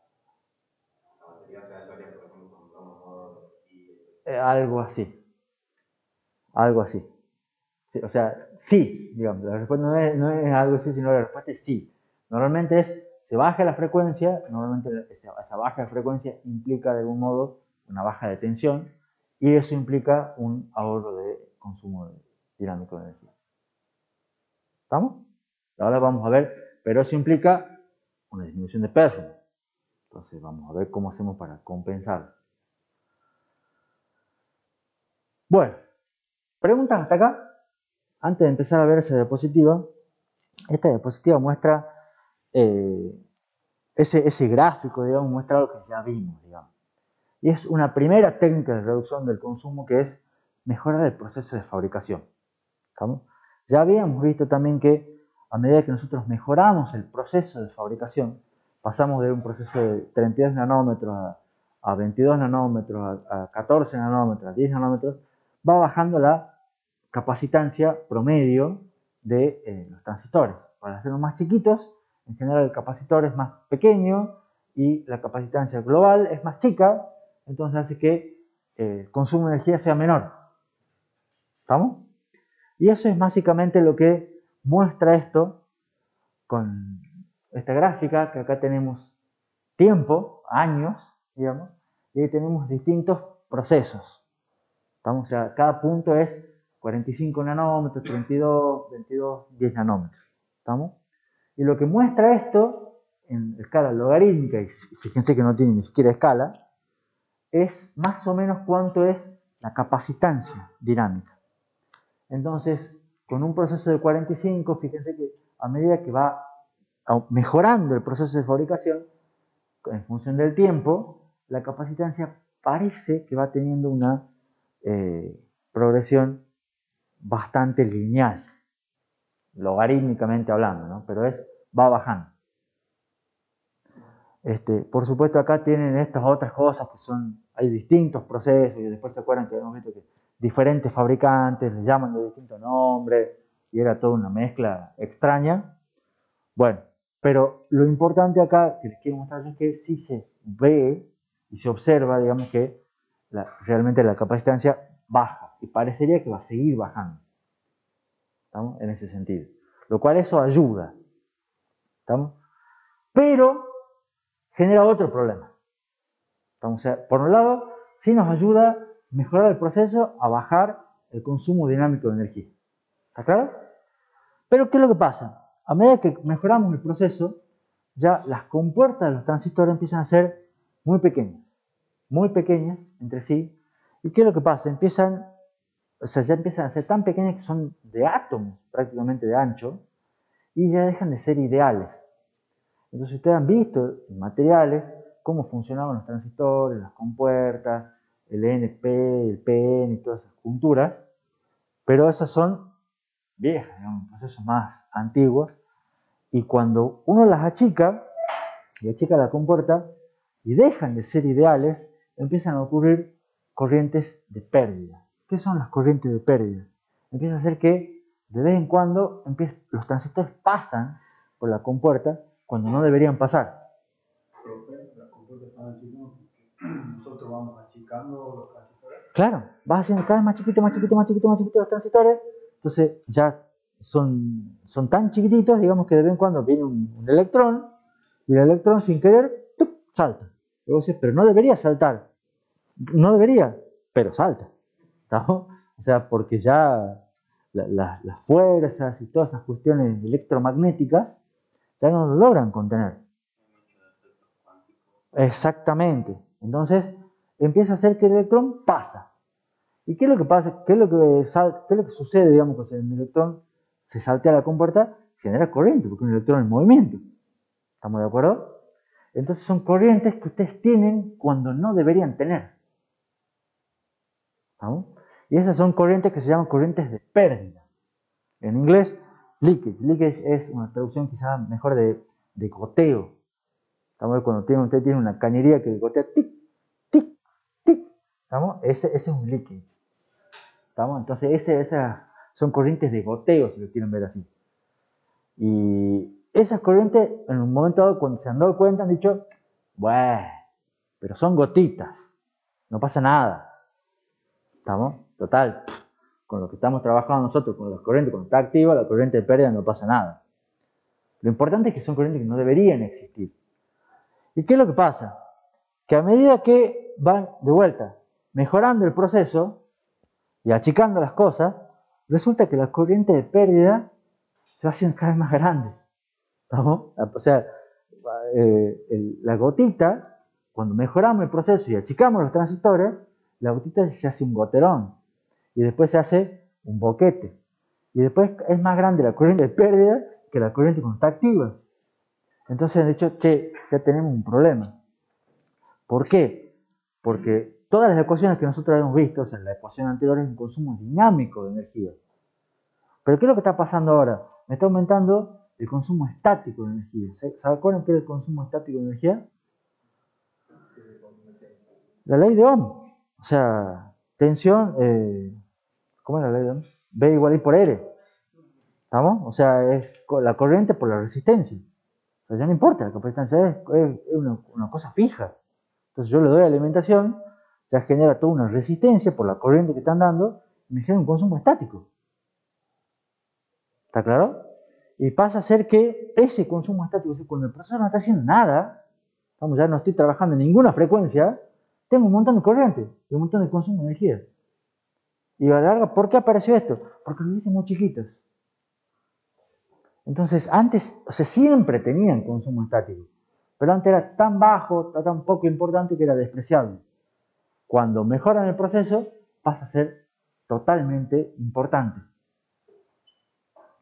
La batería se varía, por ejemplo, con un modo y Algo así. Algo así. O sea, sí, digamos, la respuesta no es algo así, sino la respuesta es sí. Normalmente se baja la frecuencia, normalmente esa baja de frecuencia implica de algún modo una baja de tensión y eso implica un ahorro de consumo dinámico de energía. ¿Estamos? Ahora vamos a ver, pero eso implica una disminución de performance. Entonces vamos a ver cómo hacemos para compensar. Bueno, preguntas hasta acá. Antes de empezar a ver esa diapositiva, esta diapositiva muestra ese gráfico, digamos, muestra lo que ya vimos, digamos. Y es una primera técnica de reducción del consumo que es mejorar el proceso de fabricación. ¿Estamos? Ya habíamos visto también que a medida que nosotros mejoramos el proceso de fabricación, pasamos de un proceso de 32 nanómetros a 22 nanómetros, a 14 nanómetros, a 10 nanómetros, va bajando la capacitancia promedio de los transistores. Para hacerlos más chiquitos, en general el capacitor es más pequeño y la capacitancia global es más chica, entonces hace que el consumo de energía sea menor. ¿Estamos? Y eso es básicamente lo que muestra esto con esta gráfica, que acá tenemos tiempo, años, digamos, y ahí tenemos distintos procesos. ¿Estamos? O sea, cada punto es 45 nanómetros, 32, 22, 10 nanómetros. ¿Estamos? Y lo que muestra esto en escala logarítmica, y fíjense que no tiene ni siquiera escala, es más o menos cuánto es la capacitancia dinámica. Entonces, con un proceso de 45, fíjense que a medida que va mejorando el proceso de fabricación, en función del tiempo, la capacitancia parece que va teniendo una progresión bastante lineal, logarítmicamente hablando, ¿no? Pero va bajando. Por supuesto, acá tienen estas otras cosas que hay distintos procesos, y después se acuerdan que hemos visto que diferentes fabricantes les llaman de distintos nombres, y era toda una mezcla extraña. Bueno, pero lo importante acá que les quiero mostrar es que sí se ve y se observa, digamos, que realmente la capacitancia baja, y parecería que va a seguir bajando. ¿Estamos? En ese sentido. Lo cual eso ayuda. ¿Estamos? Pero genera otro problema. ¿Estamos? O sea, por un lado, sí nos ayuda a mejorar el proceso, a bajar el consumo dinámico de energía. ¿Está claro? Pero ¿qué es lo que pasa? A medida que mejoramos el proceso, ya las compuertas de los transistores empiezan a ser muy pequeñas entre sí. ¿Y qué es lo que pasa? Ya empiezan a ser tan pequeñas que son de átomos prácticamente de ancho y ya dejan de ser ideales. Entonces ustedes han visto en materiales cómo funcionaban los transistores, las compuertas, el NP, el PN y todas esas junturas, pero esas son viejas, digamos, procesos más antiguos, y cuando uno las achica la compuerta y dejan de ser ideales, empiezan a ocurrir corrientes de pérdida. ¿Qué son las corrientes de pérdida? Empieza a ser que de vez en cuando los transistores pasan por la compuerta cuando no deberían pasar. Las compuertas se van achicando porque nosotros vamos achicando los transistores. Claro, vas haciendo cada vez más chiquito los transistores, entonces ya son tan chiquititos, digamos, que de vez en cuando viene un electrón, y el electrón sin querer ¡tup!, salta. Luego dices, pero no debería saltar. No debería, pero salta. ¿Estamos? O sea, porque ya las fuerzas y todas esas cuestiones electromagnéticas ya no lo logran contener. Exactamente. Entonces empieza a hacer que el electrón pasa. ¿Y qué es lo que pasa? ¿Qué es lo que sucede, digamos, cuando el electrón se saltea la compuerta? Genera corriente, porque un electrón en movimiento. ¿Estamos de acuerdo? Entonces son corrientes que ustedes tienen cuando no deberían tener. ¿Estamos? Y esas son corrientes que se llaman corrientes de pérdida. En inglés, leakage. Leakage es una traducción quizás mejor de goteo. ¿Estamos? Cuando usted tiene una cañería que gotea tic, tic, tic. ¿Estamos? Ese es un leakage. ¿Estamos? Entonces esas son corrientes de goteo, si lo quieren ver así. Y esas corrientes, en un momento dado, cuando se han dado cuenta, han dicho, bueno, pero son gotitas, no pasa nada. ¿Estamos? Total, con lo que estamos trabajando nosotros, con la corriente cuando está activa, la corriente de pérdida no pasa nada. Lo importante es que son corrientes que no deberían existir. ¿Y qué es lo que pasa? Que a medida que van de vuelta mejorando el proceso y achicando las cosas, resulta que la corriente de pérdida se va haciendo cada vez más grande. ¿No? O sea, la gotita, cuando mejoramos el proceso y achicamos los transistores, la gotita se hace un goterón y después se hace un boquete. Y después es más grande la corriente de pérdida que la corriente cuando está activa. Entonces, de hecho, ya tenemos un problema. ¿Por qué? Porque todas las ecuaciones que nosotros hemos visto, o sea, la ecuación anterior es un consumo dinámico de energía. Pero ¿qué es lo que está pasando ahora? Me está aumentando el consumo estático de energía. ¿Se acuerdan qué es el consumo estático de energía? La ley de Ohm. O sea, tensión, ¿cómo es la ley de Ohm? B igual I por R. ¿Estamos? O sea, es la corriente por la resistencia. O sea, ya no importa, la capacidad es una cosa fija. Entonces yo le doy alimentación, ya genera toda una resistencia por la corriente que están dando y me genera un consumo estático. ¿Está claro? Y pasa a ser que ese consumo estático, cuando el procesador no está haciendo nada, vamos, ya no estoy trabajando en ninguna frecuencia, tengo un montón de corriente y un montón de consumo de energía. Y a la larga, ¿por qué apareció esto? Porque los hice muy chiquitos. Entonces, antes, o sea, siempre tenían consumo estático, pero antes era tan bajo, tan poco importante que era despreciable. Cuando mejoran el proceso, pasa a ser totalmente importante.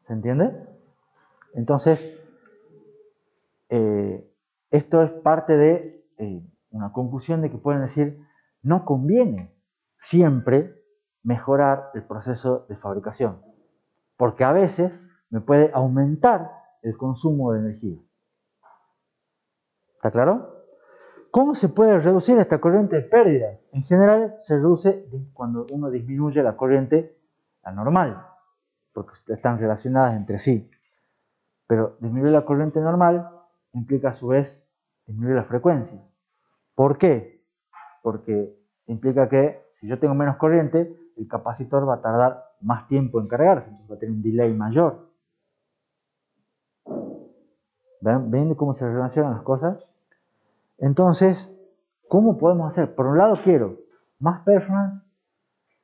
¿Se entiende? Entonces, esto es parte de una conclusión de que pueden decir, no conviene siempre mejorar el proceso de fabricación, porque a veces me puede aumentar el consumo de energía. ¿Está claro? ¿Cómo se puede reducir esta corriente de pérdida? En general se reduce cuando uno disminuye la corriente a normal, porque están relacionadas entre sí. Pero disminuir la corriente normal implica a su vez disminuir la frecuencia. ¿Por qué? Porque implica que si yo tengo menos corriente, el capacitor va a tardar más tiempo en cargarse, entonces va a tener un delay mayor. ¿Ven cómo se relacionan las cosas? Entonces, ¿cómo podemos hacer? Por un lado quiero más performance,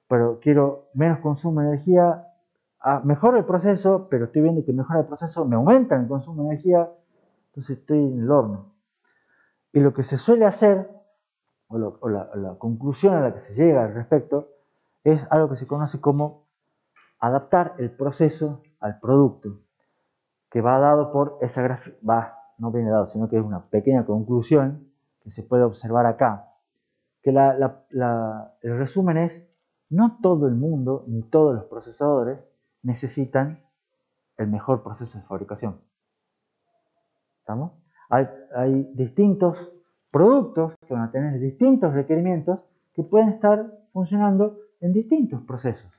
pero quiero menos consumo de energía. Mejora el proceso, pero estoy viendo que mejora el proceso, me aumenta el consumo de energía, entonces estoy en el horno. Y lo que se suele hacer, o la conclusión a la que se llega al respecto, es algo que se conoce como adaptar el proceso al producto, que va dado por esa gráfica, no viene dado, sino que es una pequeña conclusión que se puede observar acá, que el resumen es, no todo el mundo, ni todos los procesadores necesitan el mejor proceso de fabricación. ¿Estamos? Hay distintos productos que van a tener distintos requerimientos que pueden estar funcionando en distintos procesos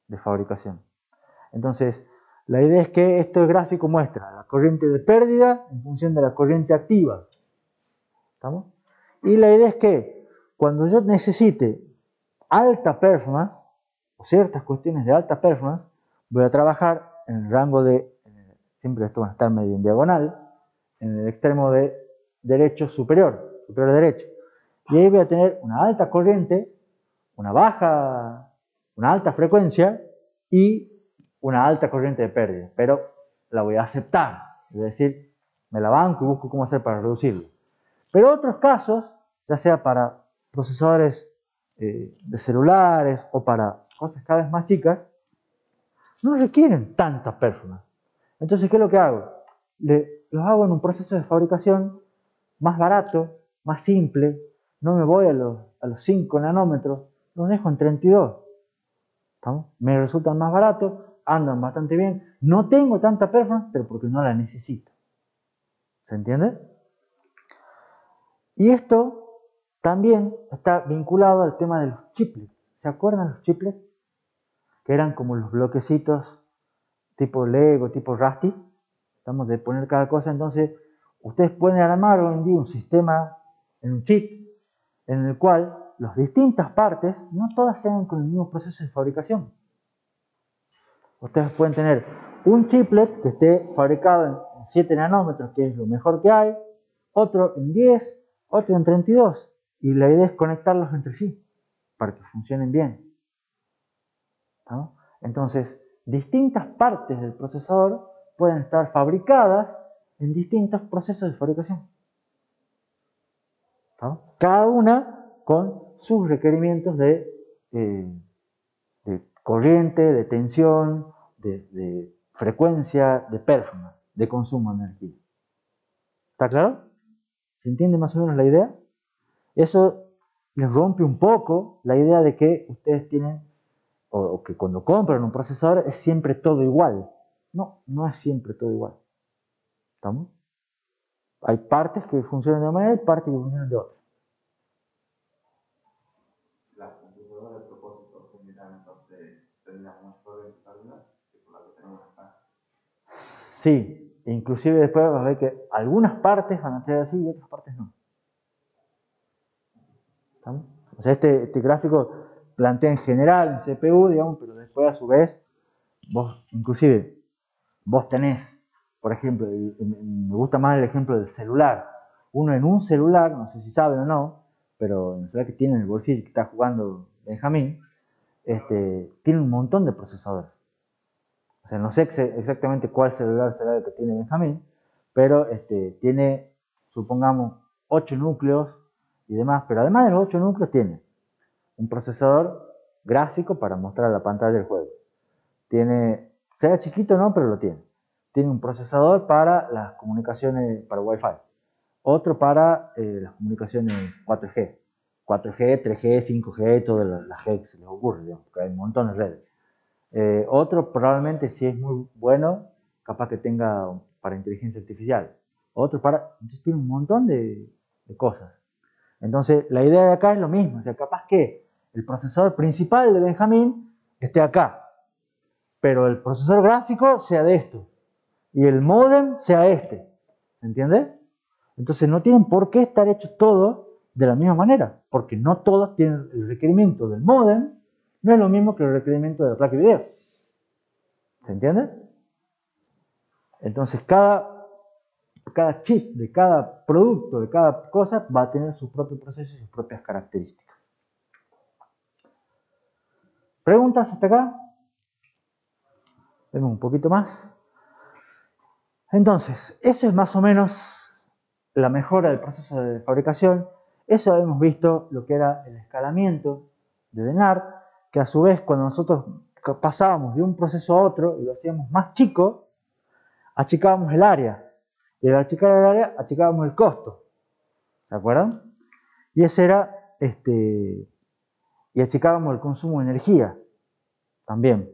de fabricación. Entonces, la idea es que este gráfico muestra la corriente de pérdida en función de la corriente activa. ¿Estamos? Y la idea es que cuando yo necesite alta performance, o ciertas cuestiones de alta performance, voy a trabajar en el rango de, siempre esto va a estar medio en diagonal, en el extremo de derecho superior derecho. Y ahí voy a tener una alta corriente, una alta frecuencia y una alta corriente de pérdida, pero la voy a aceptar, es decir, me la banco y busco cómo hacer para reducirlo. Pero otros casos, ya sea para procesadores de celulares o para cosas cada vez más chicas, no requieren tanta performance. Entonces, ¿qué es lo que hago? Los hago en un proceso de fabricación más barato, más simple, no me voy a los 5 nanómetros, los dejo en 32. ¿Estamos? Me resultan más baratos, andan bastante bien, no tengo tanta performance, pero porque no la necesito. ¿Se entiende? Y esto también está vinculado al tema de los chiplets. ¿Se acuerdan los chiplets? Que eran como los bloquecitos tipo Lego, tipo Rusty. Estamos de poner cada cosa. Entonces, ustedes pueden armar hoy en día un sistema en un chip en el cual las distintas partes, no todas sean con el mismo proceso de fabricación. Ustedes pueden tener un chiplet que esté fabricado en 7 nanómetros, que es lo mejor que hay, otro en 10, otro en 32. Y la idea es conectarlos entre sí para que funcionen bien. ¿No? Entonces, distintas partes del procesador pueden estar fabricadas en distintos procesos de fabricación. ¿No? Cada una con sus requerimientos de corriente, de tensión, de frecuencia, de performance, de consumo de energía. ¿Está claro? ¿Se entiende más o menos la idea? Eso les rompe un poco la idea de que ustedes tienen, o que cuando compran un procesador es siempre todo igual. No, no es siempre todo igual. ¿Estamos? Hay partes que funcionan de una manera y partes que funcionan de otra. Las computadoras de propósito general entonces tendrían mejor rentabilidad que por la que tenemos acá. Sí, inclusive después vas a ver que algunas partes van a ser así y otras partes no. ¿Estamos? O sea, este gráfico plantea en general un CPU, digamos, pero después a su vez, vos tenés, por ejemplo, me gusta más el ejemplo del celular. Uno en un celular, no sé si saben o no, pero en el celular que tiene en el bolsillo que está jugando Benjamín, tiene un montón de procesadores. O sea, no sé exactamente cuál celular será el que tiene Benjamín, pero tiene, supongamos, 8 núcleos y demás, pero además de los 8 núcleos tiene un procesador gráfico para mostrar la pantalla del juego. Tiene, sea chiquito o no, pero lo tiene. Tiene un procesador para las comunicaciones, para Wi-Fi. Otro para las comunicaciones 4G. 4G, 3G, 5G, todas las G que se les ocurre, digamos, porque hay un montón de redes. Otro probablemente, si es muy bueno, capaz que tenga para inteligencia artificial. Otro para... Entonces tiene un montón de cosas. Entonces la idea de acá es lo mismo. O sea, capaz que el procesador principal de Benjamín esté acá, pero el procesador gráfico sea de esto y el módem sea este. ¿Entiendes? Entonces no tienen por qué estar hechos todos de la misma manera, porque no todos tienen el requerimiento del módem, no es lo mismo que el requerimiento de la placa de video. ¿Se entiende? Entonces cada chip de cada producto, de cada cosa, va a tener su propio proceso y sus propias características. ¿Preguntas hasta acá? Vemos un poquito más. Entonces, eso es más o menos la mejora del proceso de fabricación. Eso hemos visto lo que era el escalamiento de Dennard, que a su vez cuando nosotros pasábamos de un proceso a otro y lo hacíamos más chico, achicábamos el área. Y al achicar el área, achicábamos el costo. ¿Se acuerdan? Y ese era, y achicábamos el consumo de energía también.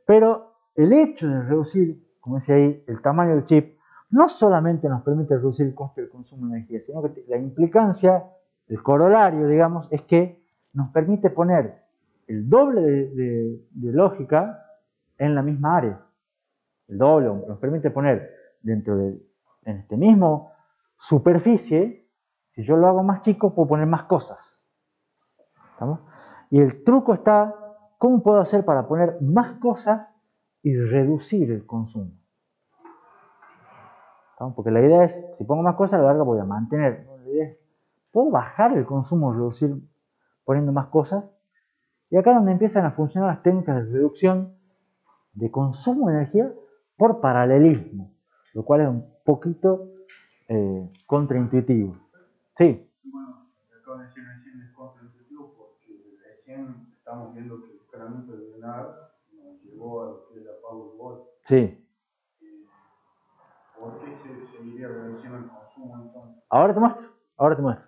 Pero el hecho de reducir, como decía ahí, el tamaño del chip, no solamente nos permite reducir el costo del consumo de energía, sino que la implicancia, el corolario, digamos, es que nos permite poner el doble de lógica en la misma área. El doble, nos permite poner dentro de en este mismo superficie, si yo lo hago más chico, puedo poner más cosas. ¿Estamos? Y el truco está, ¿cómo puedo hacer para poner más cosas y reducir el consumo? ¿Estamos? Porque la idea es, si pongo más cosas, a la larga voy a mantener. La idea es, ¿puedo bajar el consumo, reducir poniendo más cosas? Y acá es donde empiezan a funcionar las técnicas de reducción de consumo de energía por paralelismo, lo cual es un poquito contraintuitivo. Sí. Bueno, acabo de decir recién es contraintuitivo porque recién estamos viendo que el escalamiento de Dennard nos llevó a lo que es la Powerball. Sí. ¿Por qué se seguiría reduciendo el consumo entonces? Ahora te muestro.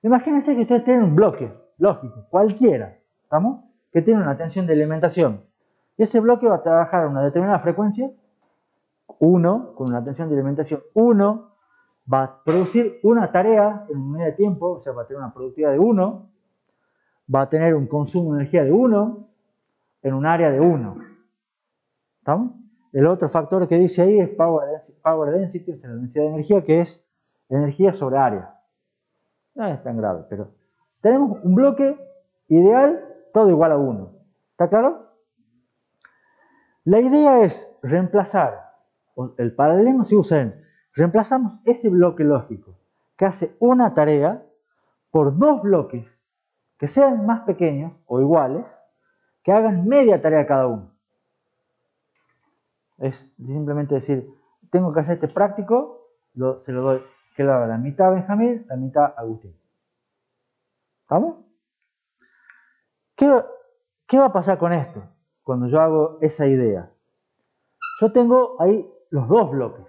Imagínense que ustedes tienen un bloque lógico, cualquiera, ¿estamos? Que tiene una tensión de alimentación. Y ese bloque va a trabajar a una determinada frecuencia, 1, con una tensión de alimentación 1, va a producir una tarea en un unidad de tiempo, o sea, va a tener una productividad de 1, va a tener un consumo de energía de 1, en un área de 1. ¿Estamos? El otro factor que dice ahí es power density, o sea, la densidad de energía, que es energía sobre área. No es tan grave, pero tenemos un bloque ideal, todo igual a 1. ¿Está claro? La idea es reemplazar, el paralelismo se usa en, reemplazamos ese bloque lógico que hace una tarea por dos bloques que sean más pequeños o iguales, que hagan media tarea cada uno. Es simplemente decir, tengo que hacer este práctico, se lo doy, que lo haga la mitad Benjamín, la mitad Agustín. ¿Vamos? ¿Qué va a pasar con esto cuando yo hago esa idea? Yo tengo ahí los dos bloques.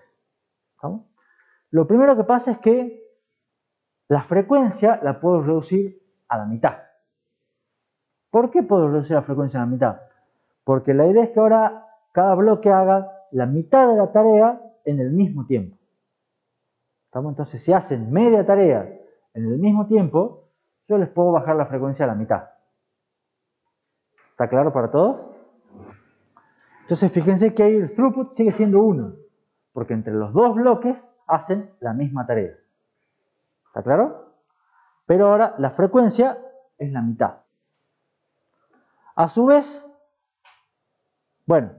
¿Vamos? Lo primero que pasa es que la frecuencia la puedo reducir a la mitad. ¿Por qué puedo reducir la frecuencia a la mitad? Porque la idea es que ahora cada bloque haga la mitad de la tarea en el mismo tiempo. ¿Estamos? Entonces, si hacen media tarea en el mismo tiempo, yo les puedo bajar la frecuencia a la mitad. ¿Está claro para todos? Entonces, fíjense que ahí el throughput sigue siendo 1, porque entre los dos bloques hacen la misma tarea. ¿Está claro? Pero ahora la frecuencia es la mitad. A su vez, bueno,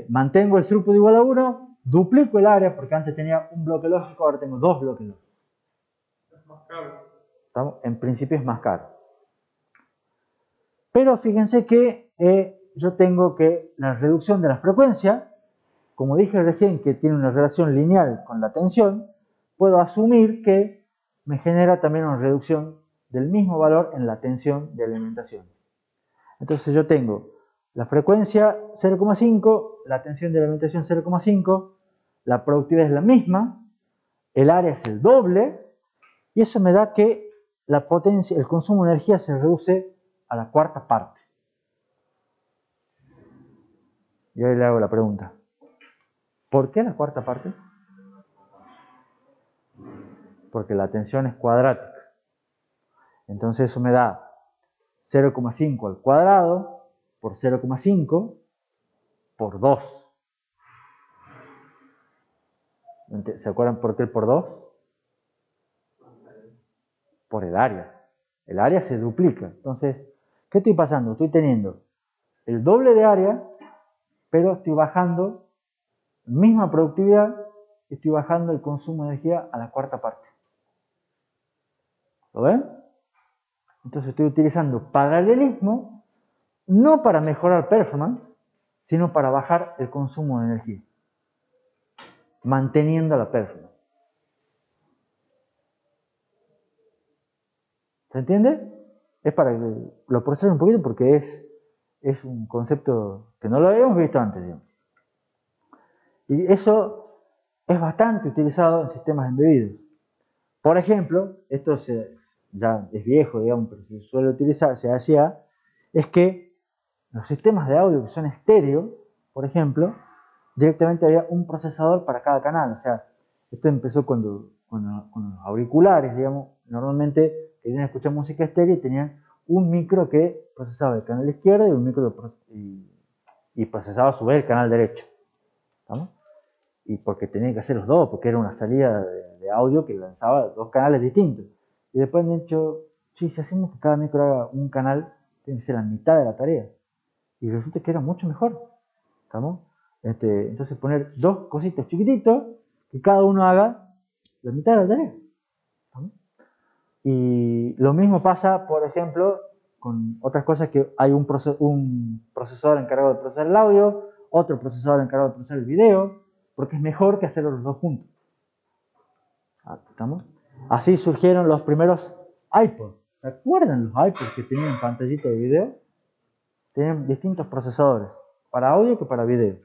mantengo el throughput igual a 1, duplico el área, porque antes tenía un bloque lógico, ahora tengo dos bloques lógicos. Es más caro. ¿Estamos? En principio es más caro. Pero fíjense que yo tengo que la reducción de la frecuencia, como dije recién que tiene una relación lineal con la tensión, puedo asumir que me genera también una reducción del mismo valor en la tensión de alimentación. Entonces yo tengo la frecuencia 0,5, la tensión de alimentación 0,5, la productividad es la misma, el área es el doble, y eso me da que la potencia, el consumo de energía se reduce a la cuarta parte. Y ahí le hago la pregunta. ¿Por qué la cuarta parte? Porque la tensión es cuadrática. Entonces eso me da 0,5 al cuadrado por 0,5 por 2. ¿Se acuerdan por qué el por 2? Por el área. El área se duplica. Entonces, ¿qué estoy pasando? Estoy teniendo el doble de área, pero estoy bajando misma productividad, estoy bajando el consumo de energía a la cuarta parte. ¿Lo ven? Entonces estoy utilizando paralelismo no para mejorar performance, sino para bajar el consumo de energía, manteniendo la performance. ¿Se entiende? Es para que lo procesen un poquito porque es un concepto que no lo habíamos visto antes, digamos. Y eso es bastante utilizado en sistemas embebidos. Por ejemplo, esto ya es viejo, digamos, pero se suele utilizar, se hacía, es que los sistemas de audio que son estéreo, por ejemplo, directamente había un procesador para cada canal. O sea, esto empezó con los auriculares, digamos, normalmente querían escuchar música estéreo y tenían un micro que procesaba el canal izquierdo y un micro y procesaba a su vez el canal derecho. ¿Estamos? Y porque tenía que hacer los dos, porque era una salida de audio que lanzaba dos canales distintos. Y después han dicho, sí, si hacemos que cada micro haga un canal, tiene que ser la mitad de la tarea. Y resulta que era mucho mejor. ¿Estamos? Entonces poner dos cositos chiquititos, que cada uno haga la mitad de la tarea. ¿Estamos? Y lo mismo pasa, por ejemplo, con otras cosas que hay un procesador encargado de procesar el audio, otro procesador encargado de procesar el video, porque es mejor que hacerlo los dos juntos. ¿Estamos? Así surgieron los primeros iPods. ¿Se acuerdan los iPods que tenían pantallita de video? Tenían distintos procesadores, para audio que para video.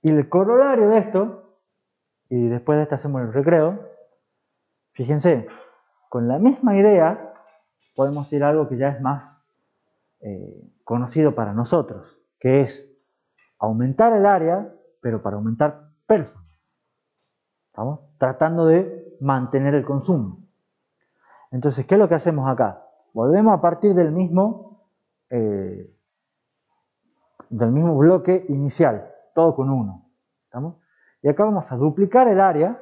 Y el corolario de esto, y después de esto hacemos el recreo, fíjense, con la misma idea podemos ir a algo que ya es más conocido para nosotros, que es aumentar el área, pero para aumentar performance. ¿Estamos? Tratando de mantener el consumo. Entonces, ¿qué es lo que hacemos acá? Volvemos a partir del mismo bloque inicial, todo con 1. ¿Estamos? Y acá vamos a duplicar el área,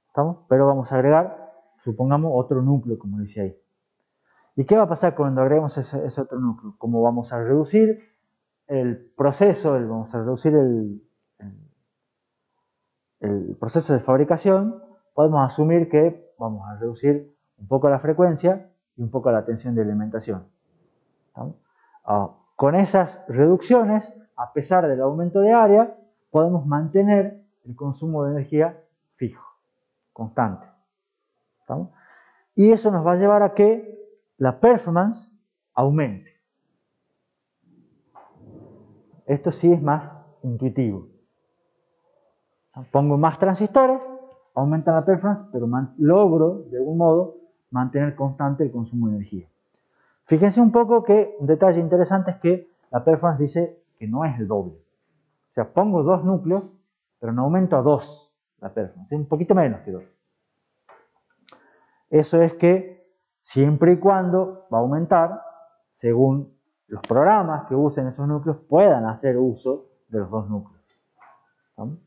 ¿estamos? Pero vamos a agregar, supongamos, otro núcleo, como dice ahí. ¿Y qué va a pasar cuando agreguemos ese otro núcleo? Como vamos a reducir el proceso, vamos a reducir el proceso de fabricación, podemos asumir que vamos a reducir un poco la frecuencia y un poco la tensión de alimentación. Con esas reducciones, a pesar del aumento de área, podemos mantener el consumo de energía fijo, constante. ¿Estamos? Y eso nos va a llevar a que la performance aumente. Esto sí es más intuitivo. Pongo más transistores, aumenta la performance, pero logro, de algún modo, mantener constante el consumo de energía. Fíjense un poco que un detalle interesante es que la performance dice que no es el doble. O sea, pongo 2 núcleos, pero no aumento a 2 la performance, un poquito menos que 2. Eso es que siempre y cuando va a aumentar, según los programas que usen esos núcleos puedan hacer uso de los 2 núcleos. ¿Vamos?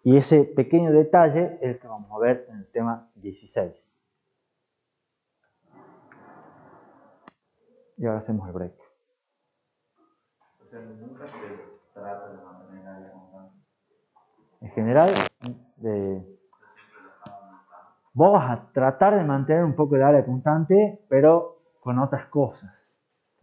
Y ese pequeño detalle es el que vamos a ver en el tema 16. Y ahora hacemos el break. O sea, nunca se trata de mantener el área constante. En general, vos vas a tratar de mantener un poco el área constante, pero con otras cosas.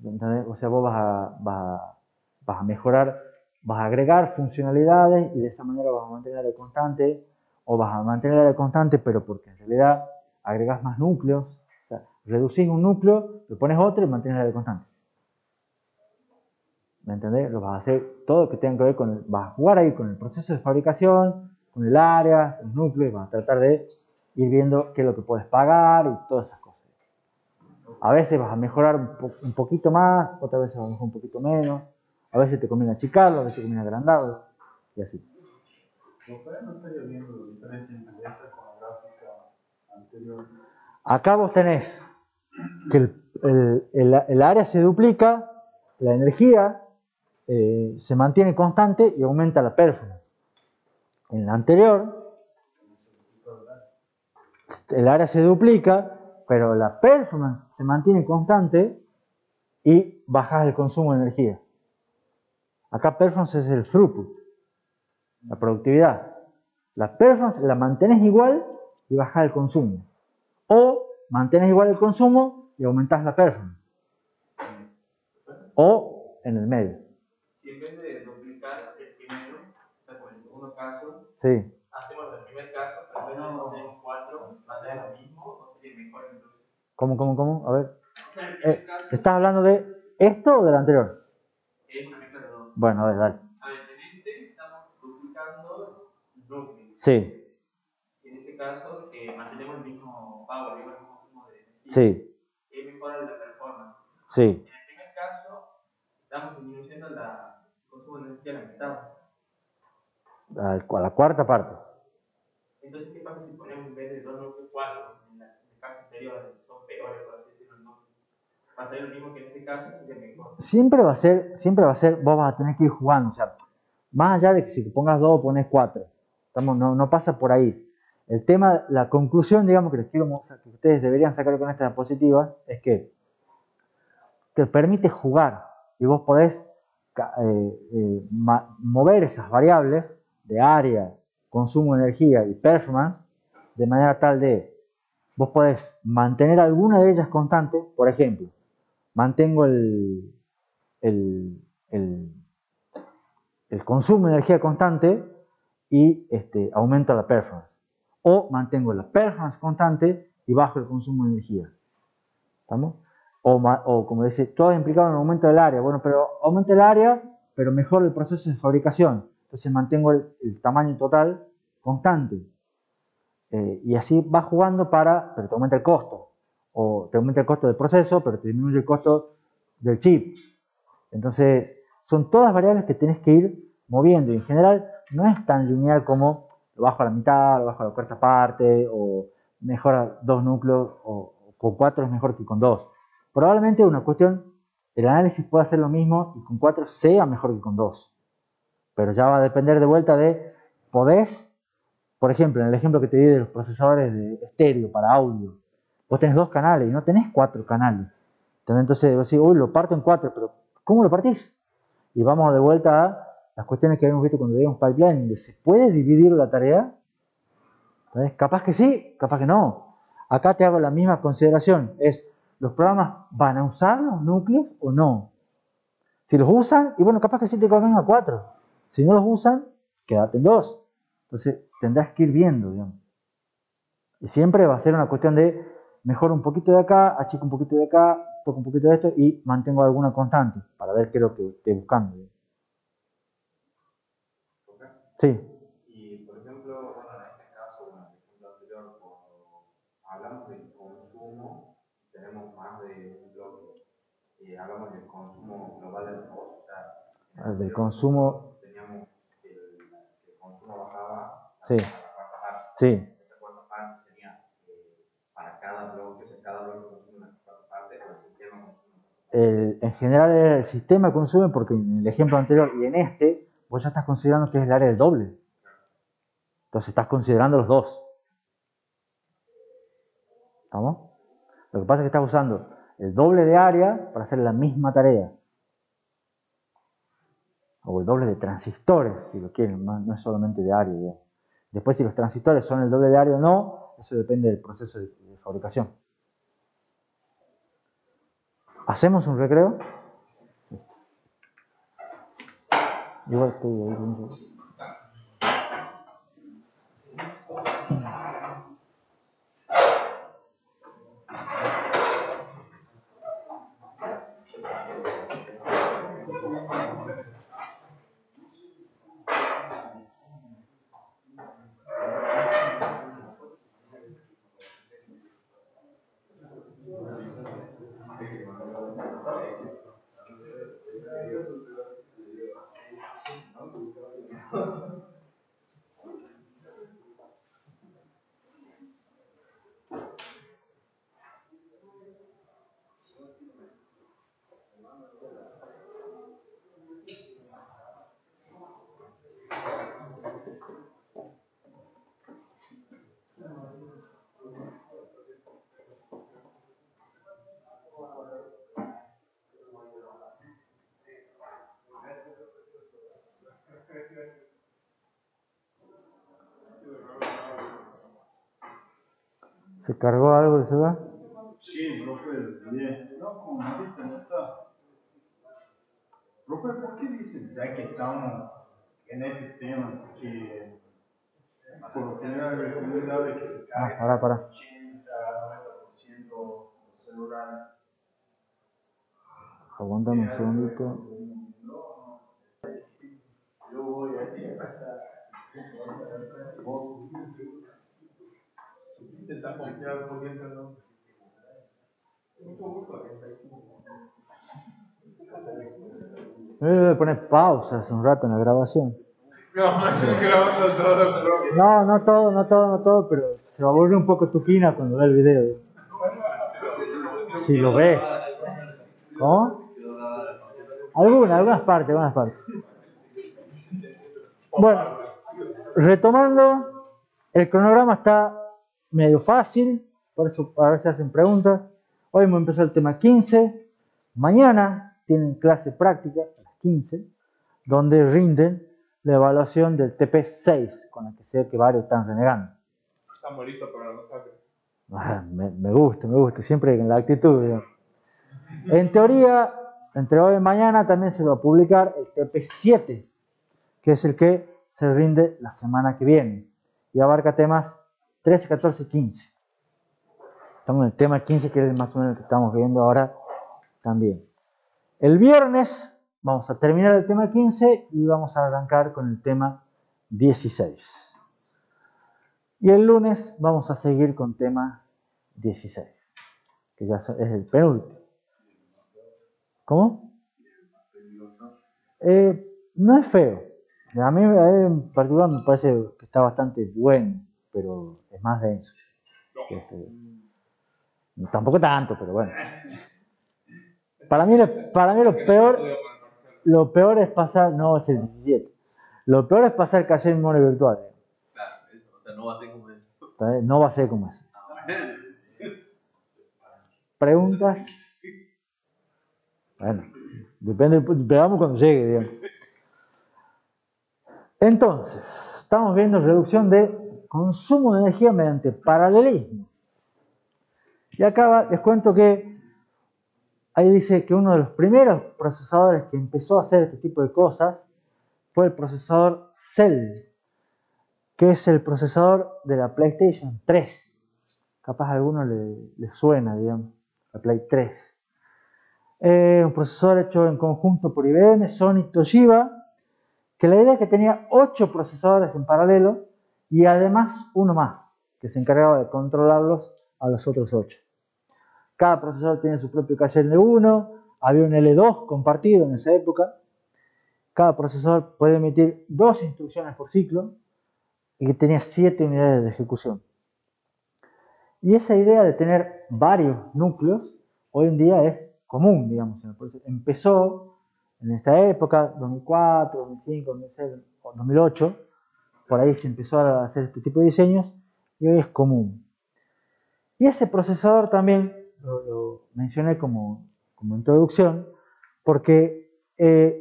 ¿Entendés? O sea, vos vas a mejorar, vas a agregar funcionalidades y de esa manera vas a mantener el área constante, o vas a mantener el área constante, pero porque en realidad agregas más núcleos. O sea, reducís un núcleo, le pones otro y mantienes el área constante. ¿Me entendés? Lo vas a hacer todo lo que tenga que ver con vas a jugar ahí con el proceso de fabricación, con el área, con los núcleos, vas a tratar de ir viendo qué es lo que puedes pagar y todas esas cosas. A veces vas a mejorar un poquito más, otras veces vas a mejorar un poquito menos, a veces te conviene achicarlo, a veces te conviene agrandarlo, y así. ¿Ustedes no estarían viendo la diferencia entre esta con la gráfica anterior? Acá vos tenés que el área se duplica, la energía se mantiene constante y aumenta la performance. En la anterior, el área se duplica, pero la performance se mantiene constante y bajas el consumo de energía. Acá performance es el throughput, la productividad. La performance la mantenés igual y bajas el consumo. O mantenés igual el consumo y aumentás la performance. O en el medio. Si en vez de duplicar el primero, o sea, con el segundo caso, Sí. hacemos el primer caso, pero en vez de tenemos 4, ¿va a ser lo mismo o sería mejor entonces? ¿Cómo? A ver. O sea, el primer caso ¿Estás hablando de esto o del anterior? es una mezcla de dos. Bueno, a ver, dale. A ver, en este estamos duplicando núcleos. Sí, Y en este caso mantenemos el mismo power, el mismo consumo de energía. sí, Y mejora la performance. sí. En el primer caso, estamos disminuyendo el consumo de energía a la mitad. A la cuarta parte. Entonces, ¿qué pasa si ponemos en vez de 2 núcleos 4? En el caso anterior son peores, por así decirlo, ¿no? ¿Va a ser lo mismo que en este caso? ¿Sería mejor? Siempre va a ser, vos vas a tener que ir jugando. O sea, más allá de que si pongas 2 o pones 4. No pasa por ahí. El tema, la conclusión, digamos, que les quiero mostrar, que ustedes deberían sacar con estas diapositivas, es que te permite jugar y vos podés mover esas variables de área, consumo de energía y performance de manera tal de vos podés mantener alguna de ellas constante. Por ejemplo, mantengo el consumo de energía constante y aumento la performance. O mantengo la performance constante y bajo el consumo de energía. ¿Estamos? O como dice, todo implicado en un aumento del área. Bueno, pero aumento el área, pero mejora el proceso de fabricación. Entonces mantengo el tamaño total constante. Y así vas jugando pero te aumenta el costo. O te aumenta el costo del proceso, pero te disminuye el costo del chip. Entonces, son todas variables que tenés que ir moviendo. Y en general, no es tan lineal como lo bajo a la mitad, lo bajo a la cuarta parte, o mejora 2 núcleos, o con 4 es mejor que con 2. Probablemente una cuestión, el análisis puede hacer lo mismo y con 4 sea mejor que con 2. Pero ya va a depender de vuelta de, podés, por ejemplo, en el ejemplo que te di de los procesadores de estéreo para audio, vos tenés 2 canales y no tenés 4 canales. Entonces vos decís, uy, lo parto en 4, pero ¿cómo lo partís? Y vamos de vuelta a las cuestiones que habíamos visto cuando veíamos pipeline, donde se puede dividir la tarea. Entonces, capaz que sí, capaz que no. Acá te hago la misma consideración. Es, ¿los programas van a usar los núcleos o no? Si los usan, y bueno, capaz que sí te comen a 4. Si no los usan, quédate en 2. Entonces, tendrás que ir viendo, digamos. Y siempre va a ser una cuestión de mejoro un poquito de acá, achico un poquito de acá, toco un poquito de esto y mantengo alguna constante para ver qué es lo que estoy buscando. ¿Ok? Sí. Y por ejemplo, bueno, en este caso, en el ejemplo anterior, cuando hablamos del consumo, tenemos más de un bloque. Hablamos del consumo global de los dos, o sea, en el Del anterior consumo. teníamos el consumo bajaba Sí. a la cuarta parte. Sí. Esa cuarta parte sería para cada bloque, o sea, cada bloque consume una cuarta parte, o el sistema consume una cuarta parte. En general el sistema consume porque en el ejemplo anterior y en este, vos ya estás considerando que es el área del doble. Entonces estás considerando los dos. ¿Estamos? Lo que pasa es que estás usando el doble de área para hacer la misma tarea. O el doble de transistores, si lo quieren, no es solamente de área. Digamos. Después, si los transistores son el doble de área o no, eso depende del proceso de fabricación. ¿Hacemos un recreo? Igual estoy ahí. ¿Se cargó algo de celular? Sí, profe, bien. No, como ahorita no está. Profe, ¿por qué dice, ya que estamos en este tema, que por lo general es recomendable que se cargue Pará. 80-90% los celulares? Aguántame un segundito. Yo voy a decir pasar. Se está confiado poniendo el nombre. Voy a poner pausa hace un rato en la grabación. No, estoy grabando todo, profe. No todo, pero se va a volver un poco tuquina cuando ve el video. Si lo ve. ¿Cómo? Algunas partes. Bueno, retomando, el cronograma está medio fácil, por eso a ver si hacen preguntas. Hoy hemos empezado el tema 15. Mañana tienen clase práctica a las 15, donde rinden la evaluación del TP6, con la que sé que varios están renegando. Estamos listos para los ataques. Me gusta, siempre en la actitud. Digamos. En teoría, entre hoy y mañana también se va a publicar el TP7, que es el que se rinde la semana que viene, y abarca temas 13, 14 y 15. Estamos en el tema 15, que es más o menos el que estamos viendo ahora también. El viernes vamos a terminar el tema 15 y vamos a arrancar con el tema 16. Y el lunes vamos a seguir con tema 16, que ya es el penúltimo. ¿Cómo? No es feo. A mí en particular me parece que está bastante bueno, pero es más denso. Tampoco tanto, pero bueno. Para mí lo peor es pasar, no es el 17. Lo peor es pasar calle en memoria virtual. Claro, eso, o sea, no va a ser como eso. No va a ser como eso. ¿Preguntas? Bueno. Depende, veamos cuando llegue, digamos. Entonces, estamos viendo reducción de consumo de energía mediante paralelismo. Y acá les cuento que ahí dice que uno de los primeros procesadores que empezó a hacer este tipo de cosas fue el procesador Cell, que es el procesador de la PlayStation 3. Capaz a alguno le suena, digamos, la Play 3. Un procesador hecho en conjunto por IBM, Sony, Toshiba, que la idea es que tenía 8 procesadores en paralelo y además uno más, que se encargaba de controlarlos a los otros 8. Cada procesador tiene su propio cache L1, había un L2 compartido en esa época. Cada procesador puede emitir 2 instrucciones por ciclo y que tenía 7 unidades de ejecución. Y esa idea de tener varios núcleos hoy en día es común, digamos. Empezó en esta época, 2004, 2005, 2006, 2008, por ahí se empezó a hacer este tipo de diseños y hoy es común. Y ese procesador también lo mencioné como introducción porque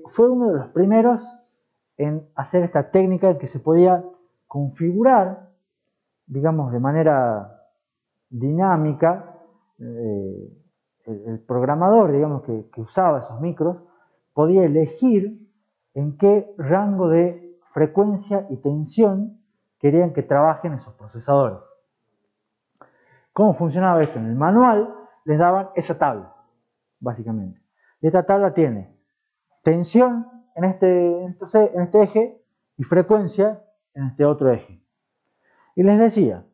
fue uno de los primeros en hacer esta técnica que se podía configurar, digamos, de manera dinámica. El programador, digamos, que usaba esos micros, podía elegir en qué rango de frecuencia y tensión querían que trabajen esos procesadores. ¿Cómo funcionaba esto? En el manual les daban esa tabla, básicamente. Y esta tabla tiene tensión en este eje y frecuencia en este otro eje. Y les decía,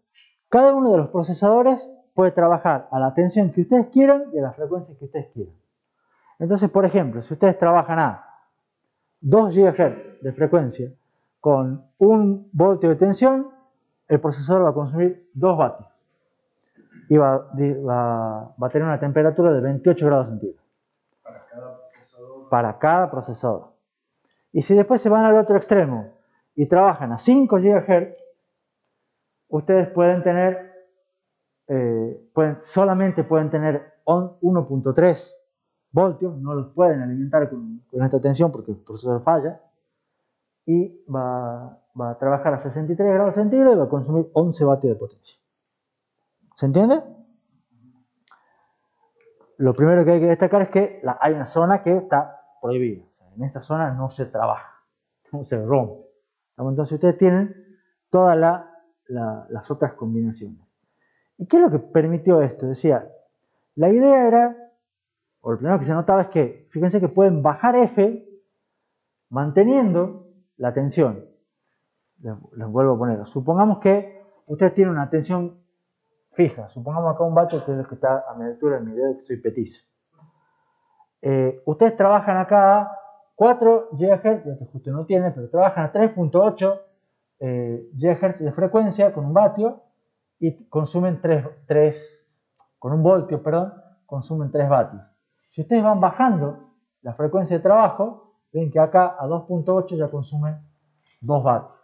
cada uno de los procesadores puede trabajar a la tensión que ustedes quieran y a la frecuencia que ustedes quieran. Entonces, por ejemplo, si ustedes trabajan a 2 GHz de frecuencia con 1 voltio de tensión, el procesador va a consumir 2 vatios y va a tener una temperatura de 28 grados centígrados. Para cada procesador. Y si después se van al otro extremo y trabajan a 5 GHz, ustedes pueden tener, solamente pueden tener 1.3 voltios, no los pueden alimentar con esta tensión porque el procesador falla, y va a trabajar a 63 grados centígrados y va a consumir 11 vatios de potencia. ¿Se entiende? Lo primero que hay que destacar es que hay una zona que está prohibida. En esta zona no se trabaja, no se rompe. Entonces ustedes tienen todas las otras combinaciones. ¿Y qué es lo que permitió esto? Decía, la idea era, o lo primero que se notaba es que, fíjense que pueden bajar F manteniendo la tensión. Les vuelvo a poner. Supongamos que ustedes tienen una tensión fija. Supongamos acá un vatio que es el que está a mi altura en mi dedo, que estoy petizo. Ustedes trabajan acá a 4 GHz, este justo no tiene, pero trabajan a 3.8 GHz de frecuencia con un vatio y consumen 3 con un voltio, perdón, consumen 3 vatios. Si ustedes van bajando la frecuencia de trabajo, ven que acá a 2.8 ya consumen 2 vatios.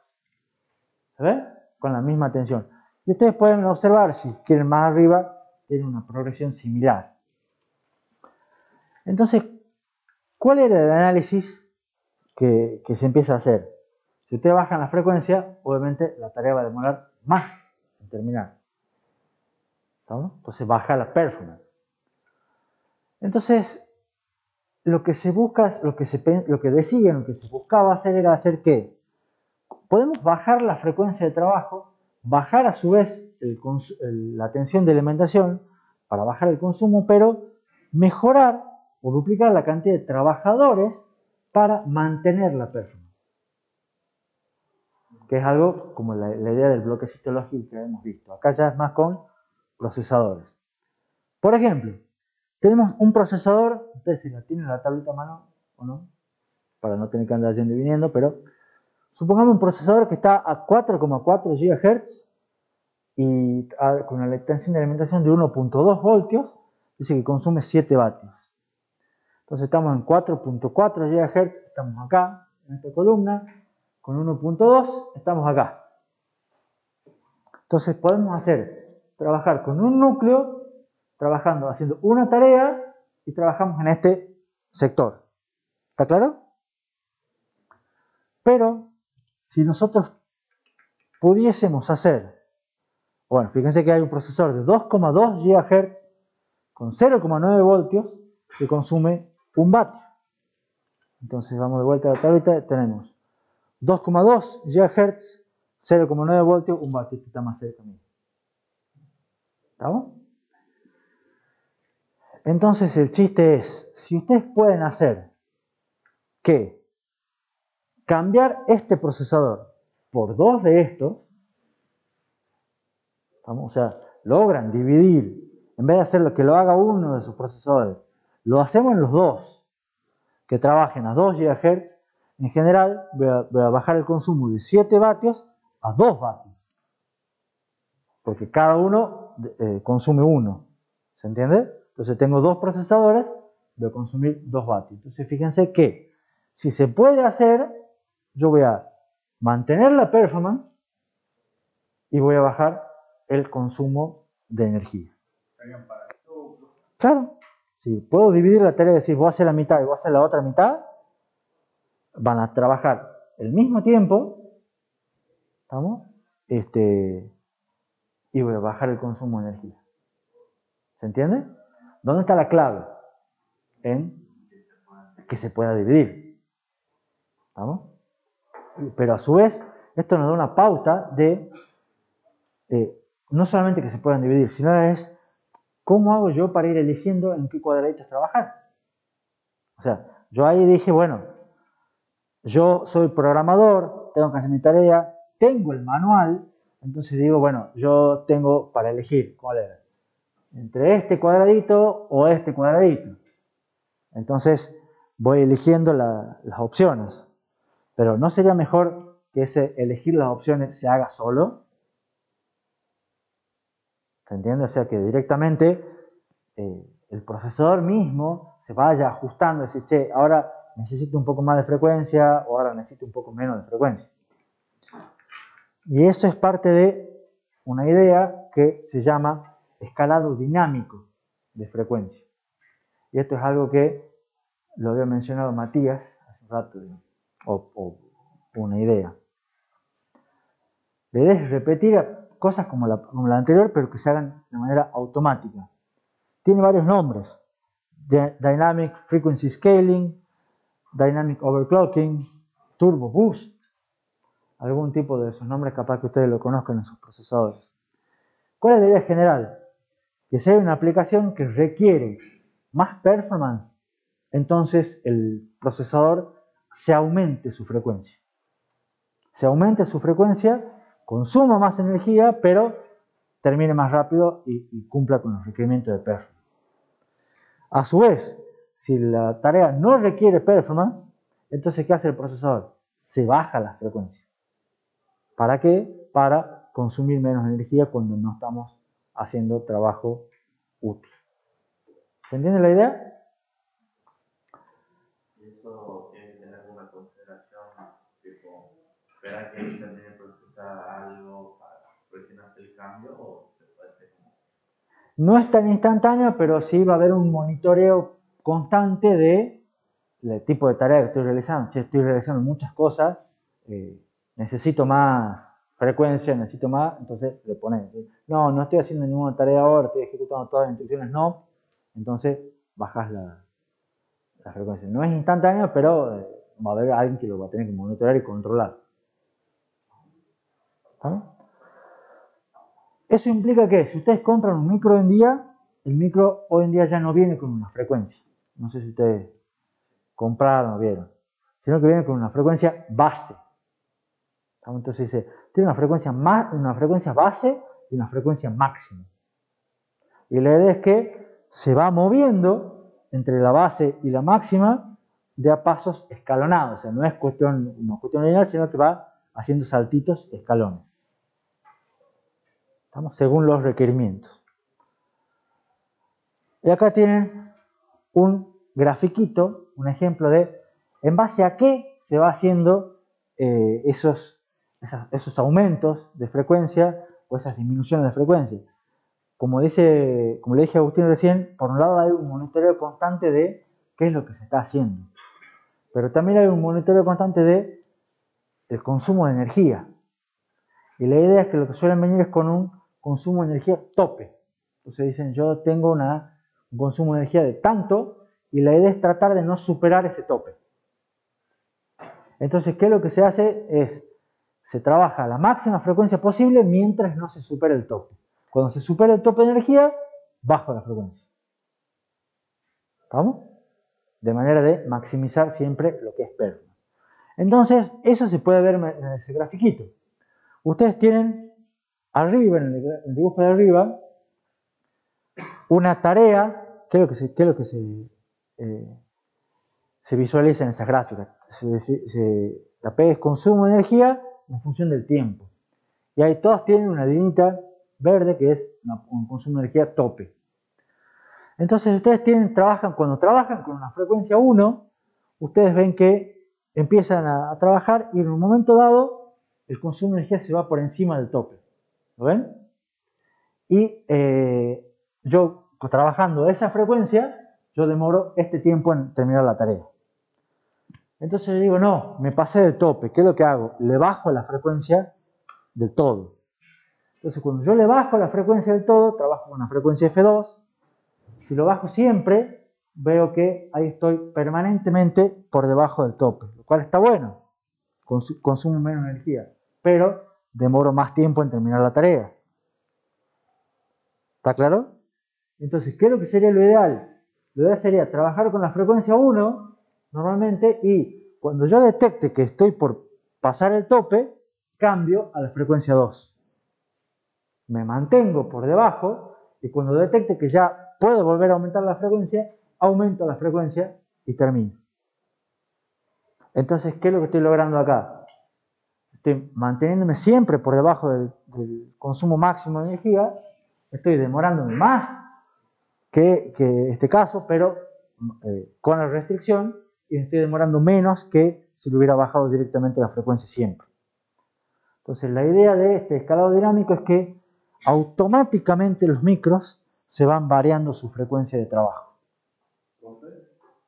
¿Se ve? Con la misma tensión. Y ustedes pueden observar, si quieren más arriba, tiene una progresión similar. Entonces, ¿cuál era el análisis que se empieza a hacer? Si ustedes bajan la frecuencia, obviamente la tarea va a demorar más en terminar. ¿No? Entonces baja la performance. Entonces, lo que se busca, lo que decían, lo que se buscaba hacer era hacer que podemos bajar la frecuencia de trabajo, bajar a su vez la tensión de alimentación para bajar el consumo, pero mejorar o duplicar la cantidad de trabajadores para mantener la performance. Que es algo como la idea del bloquecito lógico que hemos visto. Acá ya es más con procesadores. Por ejemplo, tenemos un procesador, ustedes si la tienen la tableta a mano o no, para no tener que andar yendo y viniendo, pero supongamos un procesador que está a 4,4 GHz y con una tensión de alimentación de 1.2 voltios, dice que consume 7 vatios. Entonces estamos en 4.4 GHz, estamos acá, en esta columna, con 1.2 estamos acá. Entonces podemos trabajar con un núcleo, haciendo una tarea y trabajamos en este sector. ¿Está claro? Pero si nosotros pudiésemos hacer, bueno, fíjense que hay un procesador de 2,2 GHz con 0,9 voltios que consume 1 vatio. Entonces vamos de vuelta a la tablita, tenemos 2,2 GHz, 0,9 voltios, 1 vatio, este está más cerca mío. ¿Estamos? Entonces el chiste es, si ustedes pueden hacer que cambiar este procesador por 2 de estos, ¿estamos? O sea, logran dividir, en vez de hacer lo que lo haga uno de sus procesadores, lo hacemos en los dos, que trabajen a 2 GHz, en general voy a bajar el consumo de 7 vatios a 2 vatios, porque cada uno consume 1, ¿se entiende? Entonces tengo 2 procesadores, voy a consumir 2 vatios. Entonces fíjense que si se puede hacer, yo voy a mantener la performance y voy a bajar el consumo de energía. Claro, si puedo dividir la tarea y decir voy a hacer la mitad y voy a hacer la otra mitad, van a trabajar el mismo tiempo, ¿estamos? Y voy a bajar el consumo de energía. ¿Se entiende? ¿Dónde está la clave? En que se pueda dividir. ¿Estamos? Pero a su vez, esto nos da una pauta de no solamente que se puedan dividir, sino es cómo hago yo para ir eligiendo en qué cuadraditos trabajar. O sea, yo ahí dije, bueno, yo soy programador, tengo que hacer mi tarea, tengo el manual, entonces digo, bueno, yo tengo para elegir cuál era, entre este cuadradito o este cuadradito. Entonces voy eligiendo las opciones, pero ¿no sería mejor que ese elegir las opciones se haga solo? ¿Se entiende? O sea, que directamente el procesador mismo se vaya ajustando y decir, che, ahora necesito un poco más de frecuencia o ahora necesito un poco menos de frecuencia. Y eso es parte de una idea que se llama escalado dinámico de frecuencia. Y esto es algo que lo había mencionado Matías hace un rato, o una idea. La idea es repetir cosas como la anterior, pero que se hagan de manera automática. Tiene varios nombres. Dynamic Frequency Scaling, Dynamic Overclocking, Turbo Boost. Algún tipo de esos nombres capaz que ustedes lo conozcan en sus procesadores. ¿Cuál es la idea general? Que si hay una aplicación que requiere más performance, entonces el procesador se aumente su frecuencia. Se aumente su frecuencia, consuma más energía, pero termine más rápido y cumpla con los requerimientos de performance. A su vez, si la tarea no requiere performance, entonces ¿qué hace el procesador? Se baja la frecuencia. ¿Para qué? Para consumir menos energía cuando no estamos haciendo trabajo útil. ¿Se entiende la idea? Y eso tiene que tener alguna consideración, tipo, esperar que termine de procesar algo para recién hacer el cambio o se puede hacer como... No es tan instantáneo, pero sí va a haber un monitoreo constante del tipo de tarea que estoy realizando. Si estoy realizando muchas cosas, necesito más frecuencia, necesito más, entonces le pones, no estoy haciendo ninguna tarea ahora, estoy ejecutando todas las instrucciones, no, entonces bajas la frecuencia. No es instantáneo, pero va a haber alguien que lo va a tener que monitorear y controlar. ¿Vale? Eso implica que si ustedes compran un micro hoy en día, el micro hoy en día ya no viene con una frecuencia. No sé si ustedes compraron o vieron, sino que viene con una frecuencia base. Entonces dice, tiene una frecuencia base y una frecuencia máxima. Y la idea es que se va moviendo entre la base y la máxima de a pasos escalonados. O sea, no es cuestión lineal, sino que va haciendo saltitos, escalones. ¿Estamos? Según los requerimientos. Y acá tienen un grafiquito, un ejemplo de en base a qué se va haciendo esos aumentos de frecuencia o esas disminuciones de frecuencia. Como le dije a Agustín recién, por un lado hay un monitoreo constante de qué es lo que se está haciendo. pero también hay un monitoreo constante del consumo de energía. Y la idea es que lo que suelen venir es con un consumo de energía tope. Entonces dicen, yo tengo un consumo de energía de tanto, y la idea es tratar de no superar ese tope. Entonces, ¿qué es lo que se hace? Se trabaja a la máxima frecuencia posible mientras no se supere el tope. Cuando se supera el tope de energía, bajo la frecuencia. ¿Vamos? De manera de maximizar siempre lo que es performance. Entonces, eso se puede ver en ese grafiquito. Ustedes tienen arriba, en el dibujo de arriba, una tarea. ¿Qué es lo que se visualiza en esas gráficas? La P es consumo de energía en función del tiempo. Y ahí todos tienen una linita verde que es un consumo de energía tope. Entonces ustedes cuando trabajan con una frecuencia 1, ustedes ven que empiezan a trabajar y en un momento dado el consumo de energía se va por encima del tope. ¿Lo ven? Y yo trabajando esa frecuencia, yo demoro este tiempo en terminar la tarea. Entonces yo digo, no, me pasé del tope. ¿Qué es lo que hago? Le bajo la frecuencia del todo. Entonces cuando yo le bajo la frecuencia del todo, trabajo con una frecuencia F2. Si lo bajo siempre, veo que ahí estoy permanentemente por debajo del tope, lo cual está bueno, consumo menos energía, pero demoro más tiempo en terminar la tarea. ¿Está claro? Entonces, ¿qué es lo que sería lo ideal? Lo ideal sería trabajar con la frecuencia 1 normalmente, y cuando yo detecte que estoy por pasar el tope, cambio a la frecuencia 2. Me mantengo por debajo y cuando detecte que ya puedo volver a aumentar la frecuencia, aumento la frecuencia y termino. Entonces, ¿qué es lo que estoy logrando acá? Estoy manteniéndome siempre por debajo del consumo máximo de energía, estoy demorándome más que este caso, pero con la restricción, y estoy demorando menos que si lo hubiera bajado directamente la frecuencia siempre. Entonces, la idea de este escalado dinámico es que automáticamente los micros se van variando su frecuencia de trabajo.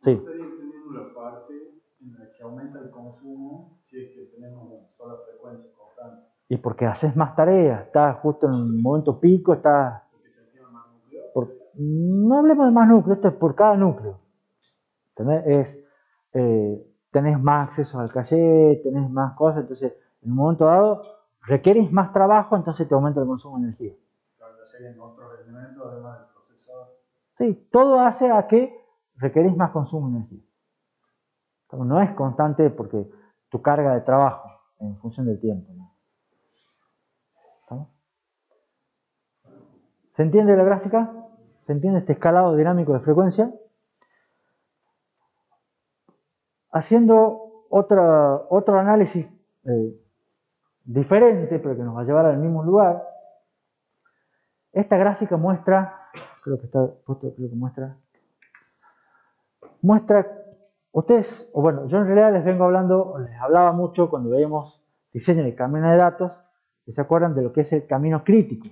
Sí. Estaría entendiendo la parte en la que aumenta el consumo si es que tenemos una sola frecuencia constante. Y porque haces más tareas, estás justo en un momento pico, estás... Porque se activan más núcleos. No hablemos de más núcleos, esto es por cada núcleo. Tenés más acceso al caché, tenés más cosas, entonces en un momento dado requerís más trabajo, entonces te aumenta el consumo de energía. Claro, ya serían otros elementos además del procesador. Sí, todo hace a que requerís más consumo de energía. No es constante porque tu carga de trabajo en función del tiempo, ¿no? ¿Se entiende la gráfica? ¿Se entiende este escalado dinámico de frecuencia? Haciendo otro análisis diferente, pero que nos va a llevar al mismo lugar, esta gráfica muestra, creo que está puesto, muestra, ustedes, o bueno, yo en realidad les hablaba mucho cuando veíamos diseño de camino de datos, y se acuerdan de lo que es el camino crítico.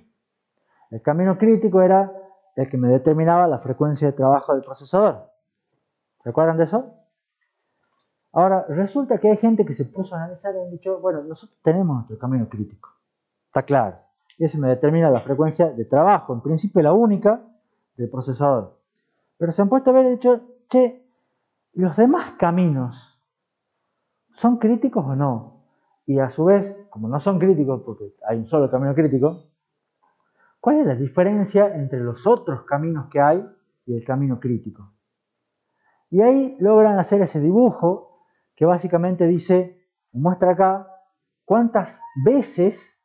El camino crítico era el que me determinaba la frecuencia de trabajo del procesador. ¿Se acuerdan de eso? Ahora, resulta que hay gente que se puso a analizar y han dicho, bueno, nosotros tenemos nuestro camino crítico. Está claro. Y ese me determina la frecuencia de trabajo, en principio la única, del procesador. Pero se han puesto a ver y dicho, che, ¿los demás caminos son críticos o no? Y a su vez, como no son críticos porque hay un solo camino crítico, ¿cuál es la diferencia entre los otros caminos que hay y el camino crítico? Y ahí logran hacer ese dibujo que básicamente dice, muestra acá cuántas veces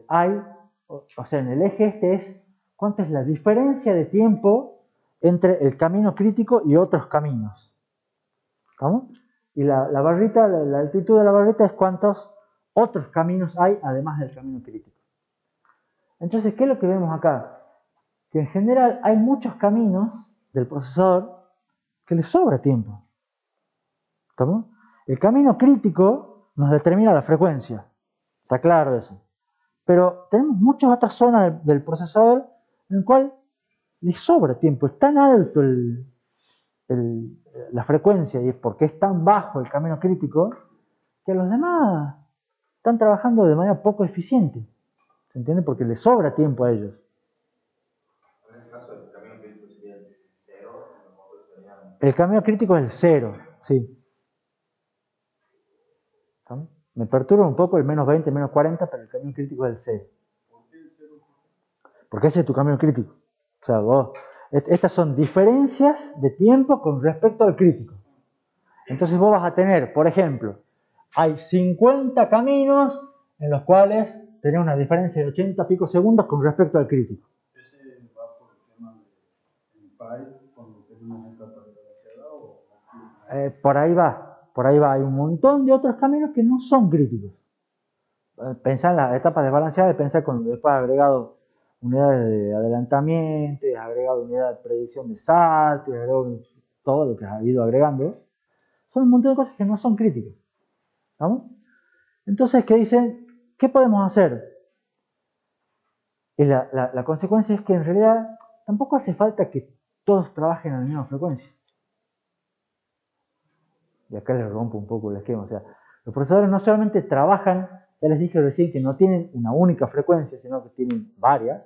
hay, o sea, en el eje este es cuánta es la diferencia de tiempo entre el camino crítico y otros caminos. ¿Vamos? Y la barrita, la altitud de la barrita es cuántos otros caminos hay además del camino crítico. Entonces, ¿qué es lo que vemos acá? Que en general hay muchos caminos del procesador que le sobra tiempo. ¿Estamos? El camino crítico nos determina la frecuencia. Está claro eso. Pero tenemos muchas otras zonas del procesador en el cual le sobra tiempo. Es tan alto el la frecuencia y porque es tan bajo el camino crítico que los demás están trabajando de manera poco eficiente. ¿Se entiende? Porque les sobra tiempo a ellos. En ese caso, el camino crítico sería el 0, y los otros serían... El camino crítico es el 0, sí. ¿No? Me perturba un poco el menos 20, menos 40, pero el camino crítico es el 0. Porque ese es tu camino crítico. O sea, estas son diferencias de tiempo con respecto al crítico. Entonces vos vas a tener, por ejemplo, hay 50 caminos en los cuales tenés una diferencia de 80 picosegundos con respecto al crítico. ¿Ese va por el tema del PI cuando tenemos esta velocidad o...? Por ahí va. Hay un montón de otros caminos que no son críticos. Pensá en las etapas desbalanceadas, pensá cuando después has agregado unidades de adelantamiento, has agregado unidades de predicción de salto, has agregado todo lo que has ido agregando. Son un montón de cosas que no son críticas. ¿Vamos? Entonces, ¿qué dicen? ¿Qué podemos hacer? Y la consecuencia es que en realidad tampoco hace falta que todos trabajen a la misma frecuencia. Y acá les rompo un poco el esquema. O sea, los procesadores no solamente trabajan, ya les dije recién que no tienen una única frecuencia, sino que tienen varias,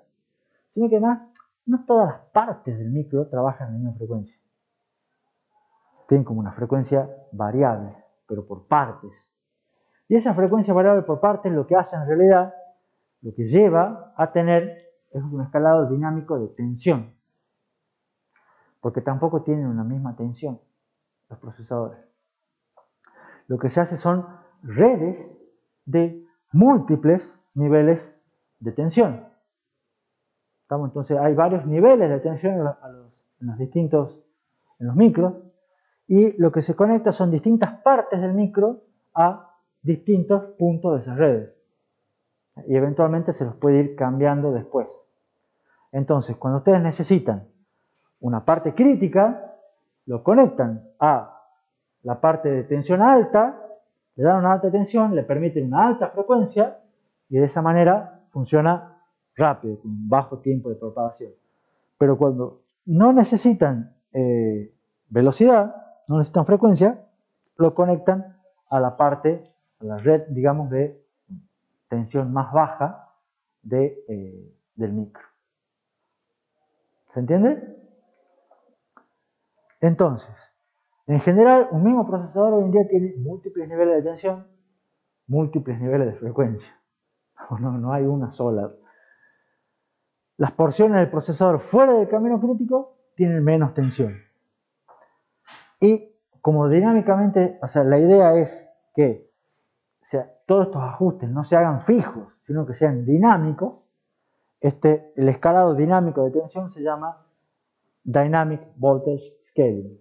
sino que además no todas las partes del micro trabajan a la misma frecuencia. Tienen como una frecuencia variable, pero por partes. Y esa frecuencia variable por partes lo que hace en realidad, lo que lleva a tener es un escalado dinámico de tensión. Porque tampoco tienen una misma tensión los procesadores. Lo que se hace son redes de múltiples niveles de tensión. Entonces hay varios niveles de tensión en los micros, y lo que se conecta son distintas partes del micro a distintos puntos de esas redes. Y eventualmente se los puede ir cambiando después. Entonces, cuando ustedes necesitan una parte crítica, lo conectan a la parte de tensión alta, le dan una alta tensión, le permiten una alta frecuencia y de esa manera funciona rápido, con bajo tiempo de propagación. Pero cuando no necesitan velocidad, no necesitan frecuencia, lo conectan a la parte, a la red, digamos, de tensión más baja del micro. ¿Se entiende? Entonces, en general, un mismo procesador hoy en día tiene múltiples niveles de tensión, múltiples niveles de frecuencia. No hay una sola. Las porciones del procesador fuera del camino crítico tienen menos tensión. Y como dinámicamente, o sea, la idea es que todos estos ajustes no se hagan fijos, sino que sean dinámicos. El escalado dinámico de tensión se llama Dynamic Voltage Scaling.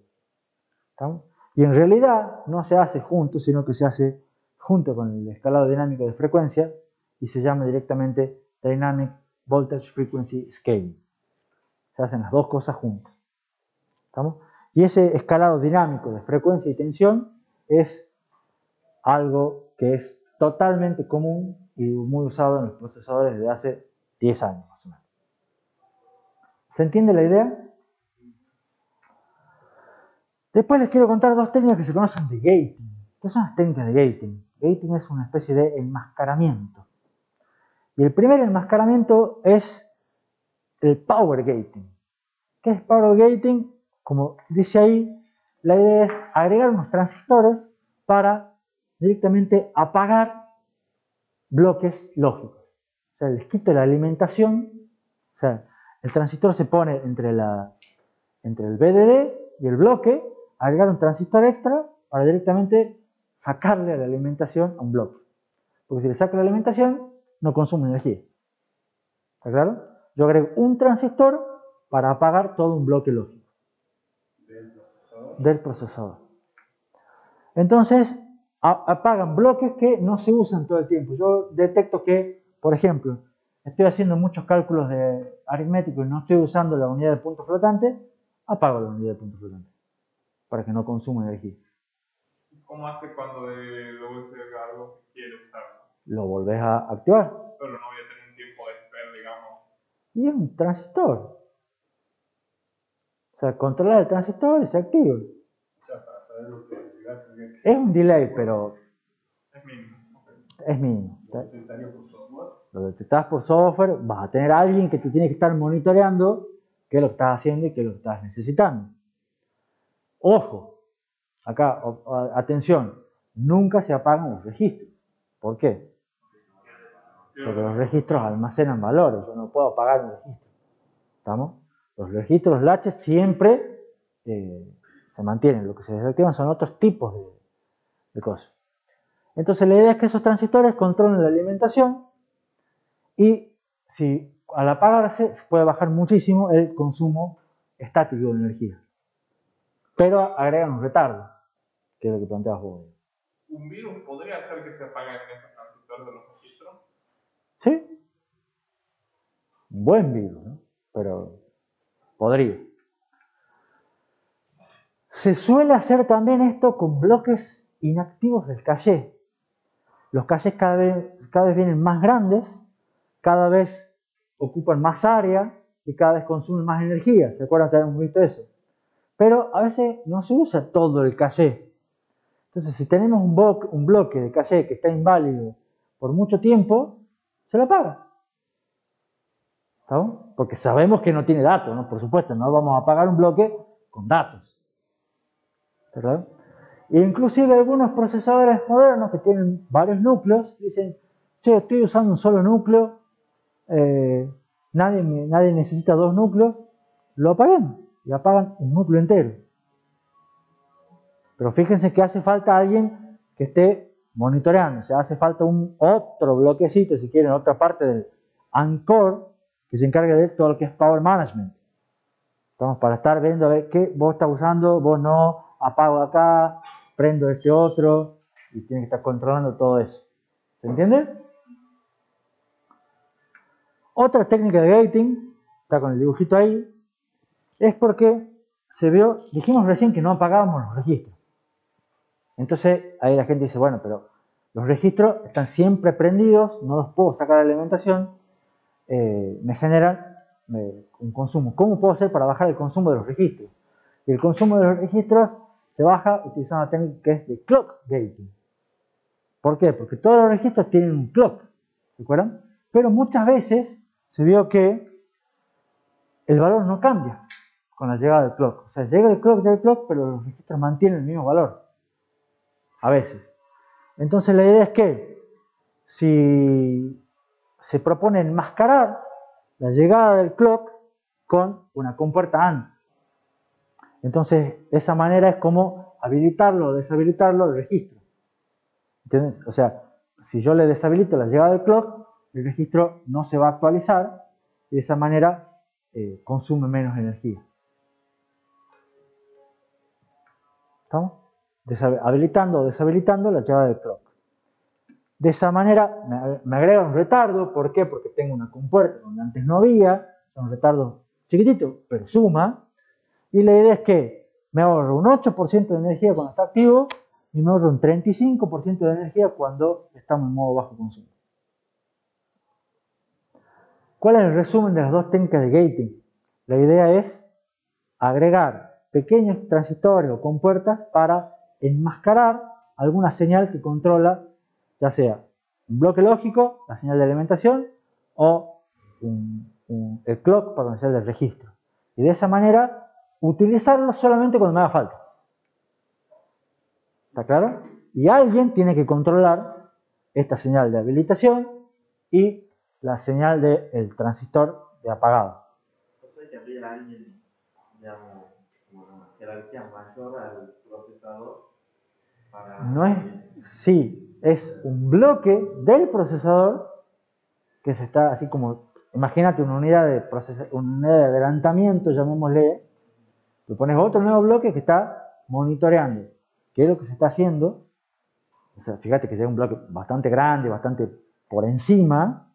¿Estamos? Y en realidad no se hace junto, sino que se hace junto con el escalado dinámico de frecuencia y se llama directamente Dynamic Voltage Frequency Scaling. Se hacen las dos cosas juntas. ¿Estamos? Y ese escalado dinámico de frecuencia y tensión es algo que es totalmente común y muy usado en los procesadores desde hace 10 años más o menos. ¿Se entiende la idea? Después les quiero contar dos técnicas que se conocen de gating. ¿Qué son las técnicas de gating? Gating es una especie de enmascaramiento. Y el primer enmascaramiento es el power gating. ¿Qué es power gating? Como dice ahí, la idea es agregar unos transistores para directamente apagar bloques lógicos. O sea, les quito la alimentación. O sea, el transistor se pone entre el VDD y el bloque, agregar un transistor extra para directamente sacarle la alimentación a un bloque. Porque si le saco la alimentación, no consume energía. ¿Está claro? Yo agrego un transistor para apagar todo un bloque lógico del procesador. Entonces, apagan bloques que no se usan todo el tiempo. Yo detecto que, por ejemplo, estoy haciendo muchos cálculos de aritmético y no estoy usando la unidad de punto flotante, apago la unidad de punto flotante para que no consuma energía. ¿Cómo hace cuando lo use algo que quiere usarlo? Lo volvés a activar. Pero no voy a tener un tiempo de espera, digamos. Y es un transistor. O sea, controlar el transistor y se activa. O sea, para saber lo que llegar tendría que Es un delay, pero Es mínimo. Ok. es mínimo. lo detectaría por software. Lo detectás por software, vas a tener a alguien que te tiene que estar monitoreando qué es lo que estás haciendo y qué es lo que estás necesitando. Ojo, acá, atención, nunca se apagan los registros. ¿Por qué? Porque los registros almacenan valores, yo no puedo apagar un registro. ¿Estamos? Los registros, los latches siempre se mantienen, lo que se desactivan son otros tipos de cosas. Entonces la idea es que esos transistores controlen la alimentación y si al apagarse puede bajar muchísimo el consumo estático de energía. Pero agregan un retardo, que es lo que planteabas vos. ¿Un virus podría hacer que se apaguen esos transistores de los registros? ¿Sí? Un buen virus, ¿no? Pero podría. Se suele hacer también esto con bloques inactivos del caché. Los cachés cada vez vienen más grandes, cada vez ocupan más área y cada vez consumen más energía. ¿Se acuerdan que habíamos visto eso? Pero a veces no se usa todo el caché. Entonces, si tenemos un bloque de caché que está inválido por mucho tiempo, se lo apaga. ¿Estamos? Porque sabemos que no tiene datos, ¿no? Por supuesto, no vamos a apagar un bloque con datos. ¿Verdad? E inclusive algunos procesadores modernos que tienen varios núcleos dicen, che, estoy usando un solo núcleo, nadie necesita dos núcleos, lo apaguen y apagan un núcleo entero. Pero fíjense que hace falta alguien que esté monitoreando, o sea, hace falta otro bloquecito, si quieren, otra parte del Ancore que se encargue de todo lo que es Power Management. Estamos para estar viendo a ver qué vos estás usando, vos no, apago acá, prendo este otro y tiene que estar controlando todo eso. ¿Se entiende? Otra técnica de gating, está con el dibujito ahí, es porque se vio, dijimos recién que no apagábamos los registros. Entonces ahí la gente dice, bueno, pero los registros están siempre prendidos, no los puedo sacar de la alimentación, me generan un consumo. ¿Cómo puedo hacer para bajar el consumo de los registros? Y el consumo de los registros se baja utilizando una técnica que es de clock gating. ¿Por qué? Porque todos los registros tienen un clock, ¿se acuerdan? Pero muchas veces se vio que el valor no cambia con la llegada del clock. O sea, llega el clock, pero los registros mantienen el mismo valor. A veces. Entonces la idea es que si se propone enmascarar la llegada del clock con una compuerta AND. Entonces, esa manera es como habilitarlo o deshabilitarlo el registro. ¿Entiendes? O sea, si yo le deshabilito la llegada del clock, el registro no se va a actualizar y de esa manera consume menos energía. ¿Estamos? Habilitando o deshabilitando la llegada del clock. De esa manera me agrega un retardo. ¿Por qué? Porque tengo una compuerta donde antes no había. Es un retardo chiquitito, pero suma. Y la idea es que me ahorro un 8% de energía cuando está activo y me ahorro un 35% de energía cuando estamos en modo bajo consumo. ¿Cuál es el resumen de las dos técnicas de gating? La idea es agregar pequeños transistores o compuertas para enmascarar alguna señal que controla, ya sea un bloque lógico, la señal de alimentación, o el clock para la señal del registro. Y de esa manera, utilizarlo solamente cuando me haga falta. ¿Está claro? Y alguien tiene que controlar esta señal de habilitación y la señal del transistor de apagado. Entonces, que habría alguien, digamos, una jerarquía mayor al procesador para... No es, sí, es un bloque del procesador que se está así como, imagínate una unidad de adelantamiento, llamémosle, le pones otro nuevo bloque que está monitoreando qué es lo que se está haciendo. O sea, fíjate que es un bloque bastante grande, bastante por encima,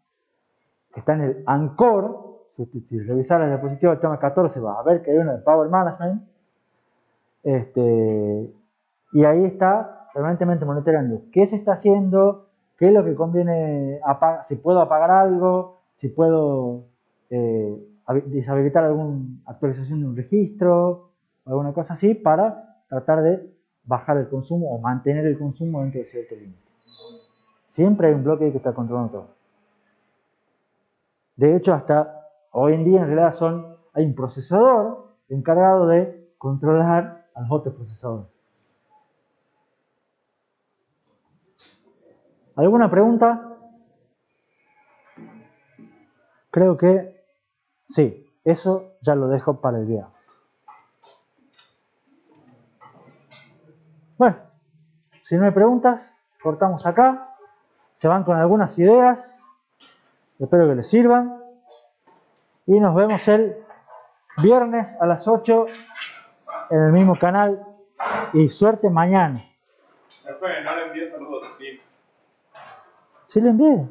que está en el Ancore. Si revisas la diapositiva del tema 14 vas a ver que hay una de Power Management. Y ahí está permanentemente monitoreando qué se está haciendo, qué es lo que conviene apagar, si puedo apagar algo, si puedo deshabilitar alguna actualización de un registro, alguna cosa así, para tratar de bajar el consumo o mantener el consumo dentro de cierto límite. Siempre hay un bloque que está controlando todo. De hecho, hasta hoy en día en realidad hay un procesador encargado de controlar a los otros procesadores. ¿Alguna pregunta? Creo que sí, eso ya lo dejo para el viernes. Bueno, si no hay preguntas, cortamos acá. Se van con algunas ideas. Espero que les sirvan. Y nos vemos el viernes a las 8 en el mismo canal. Y suerte mañana. Espera, no le envíes saludos a ti. ¿Sí le envié?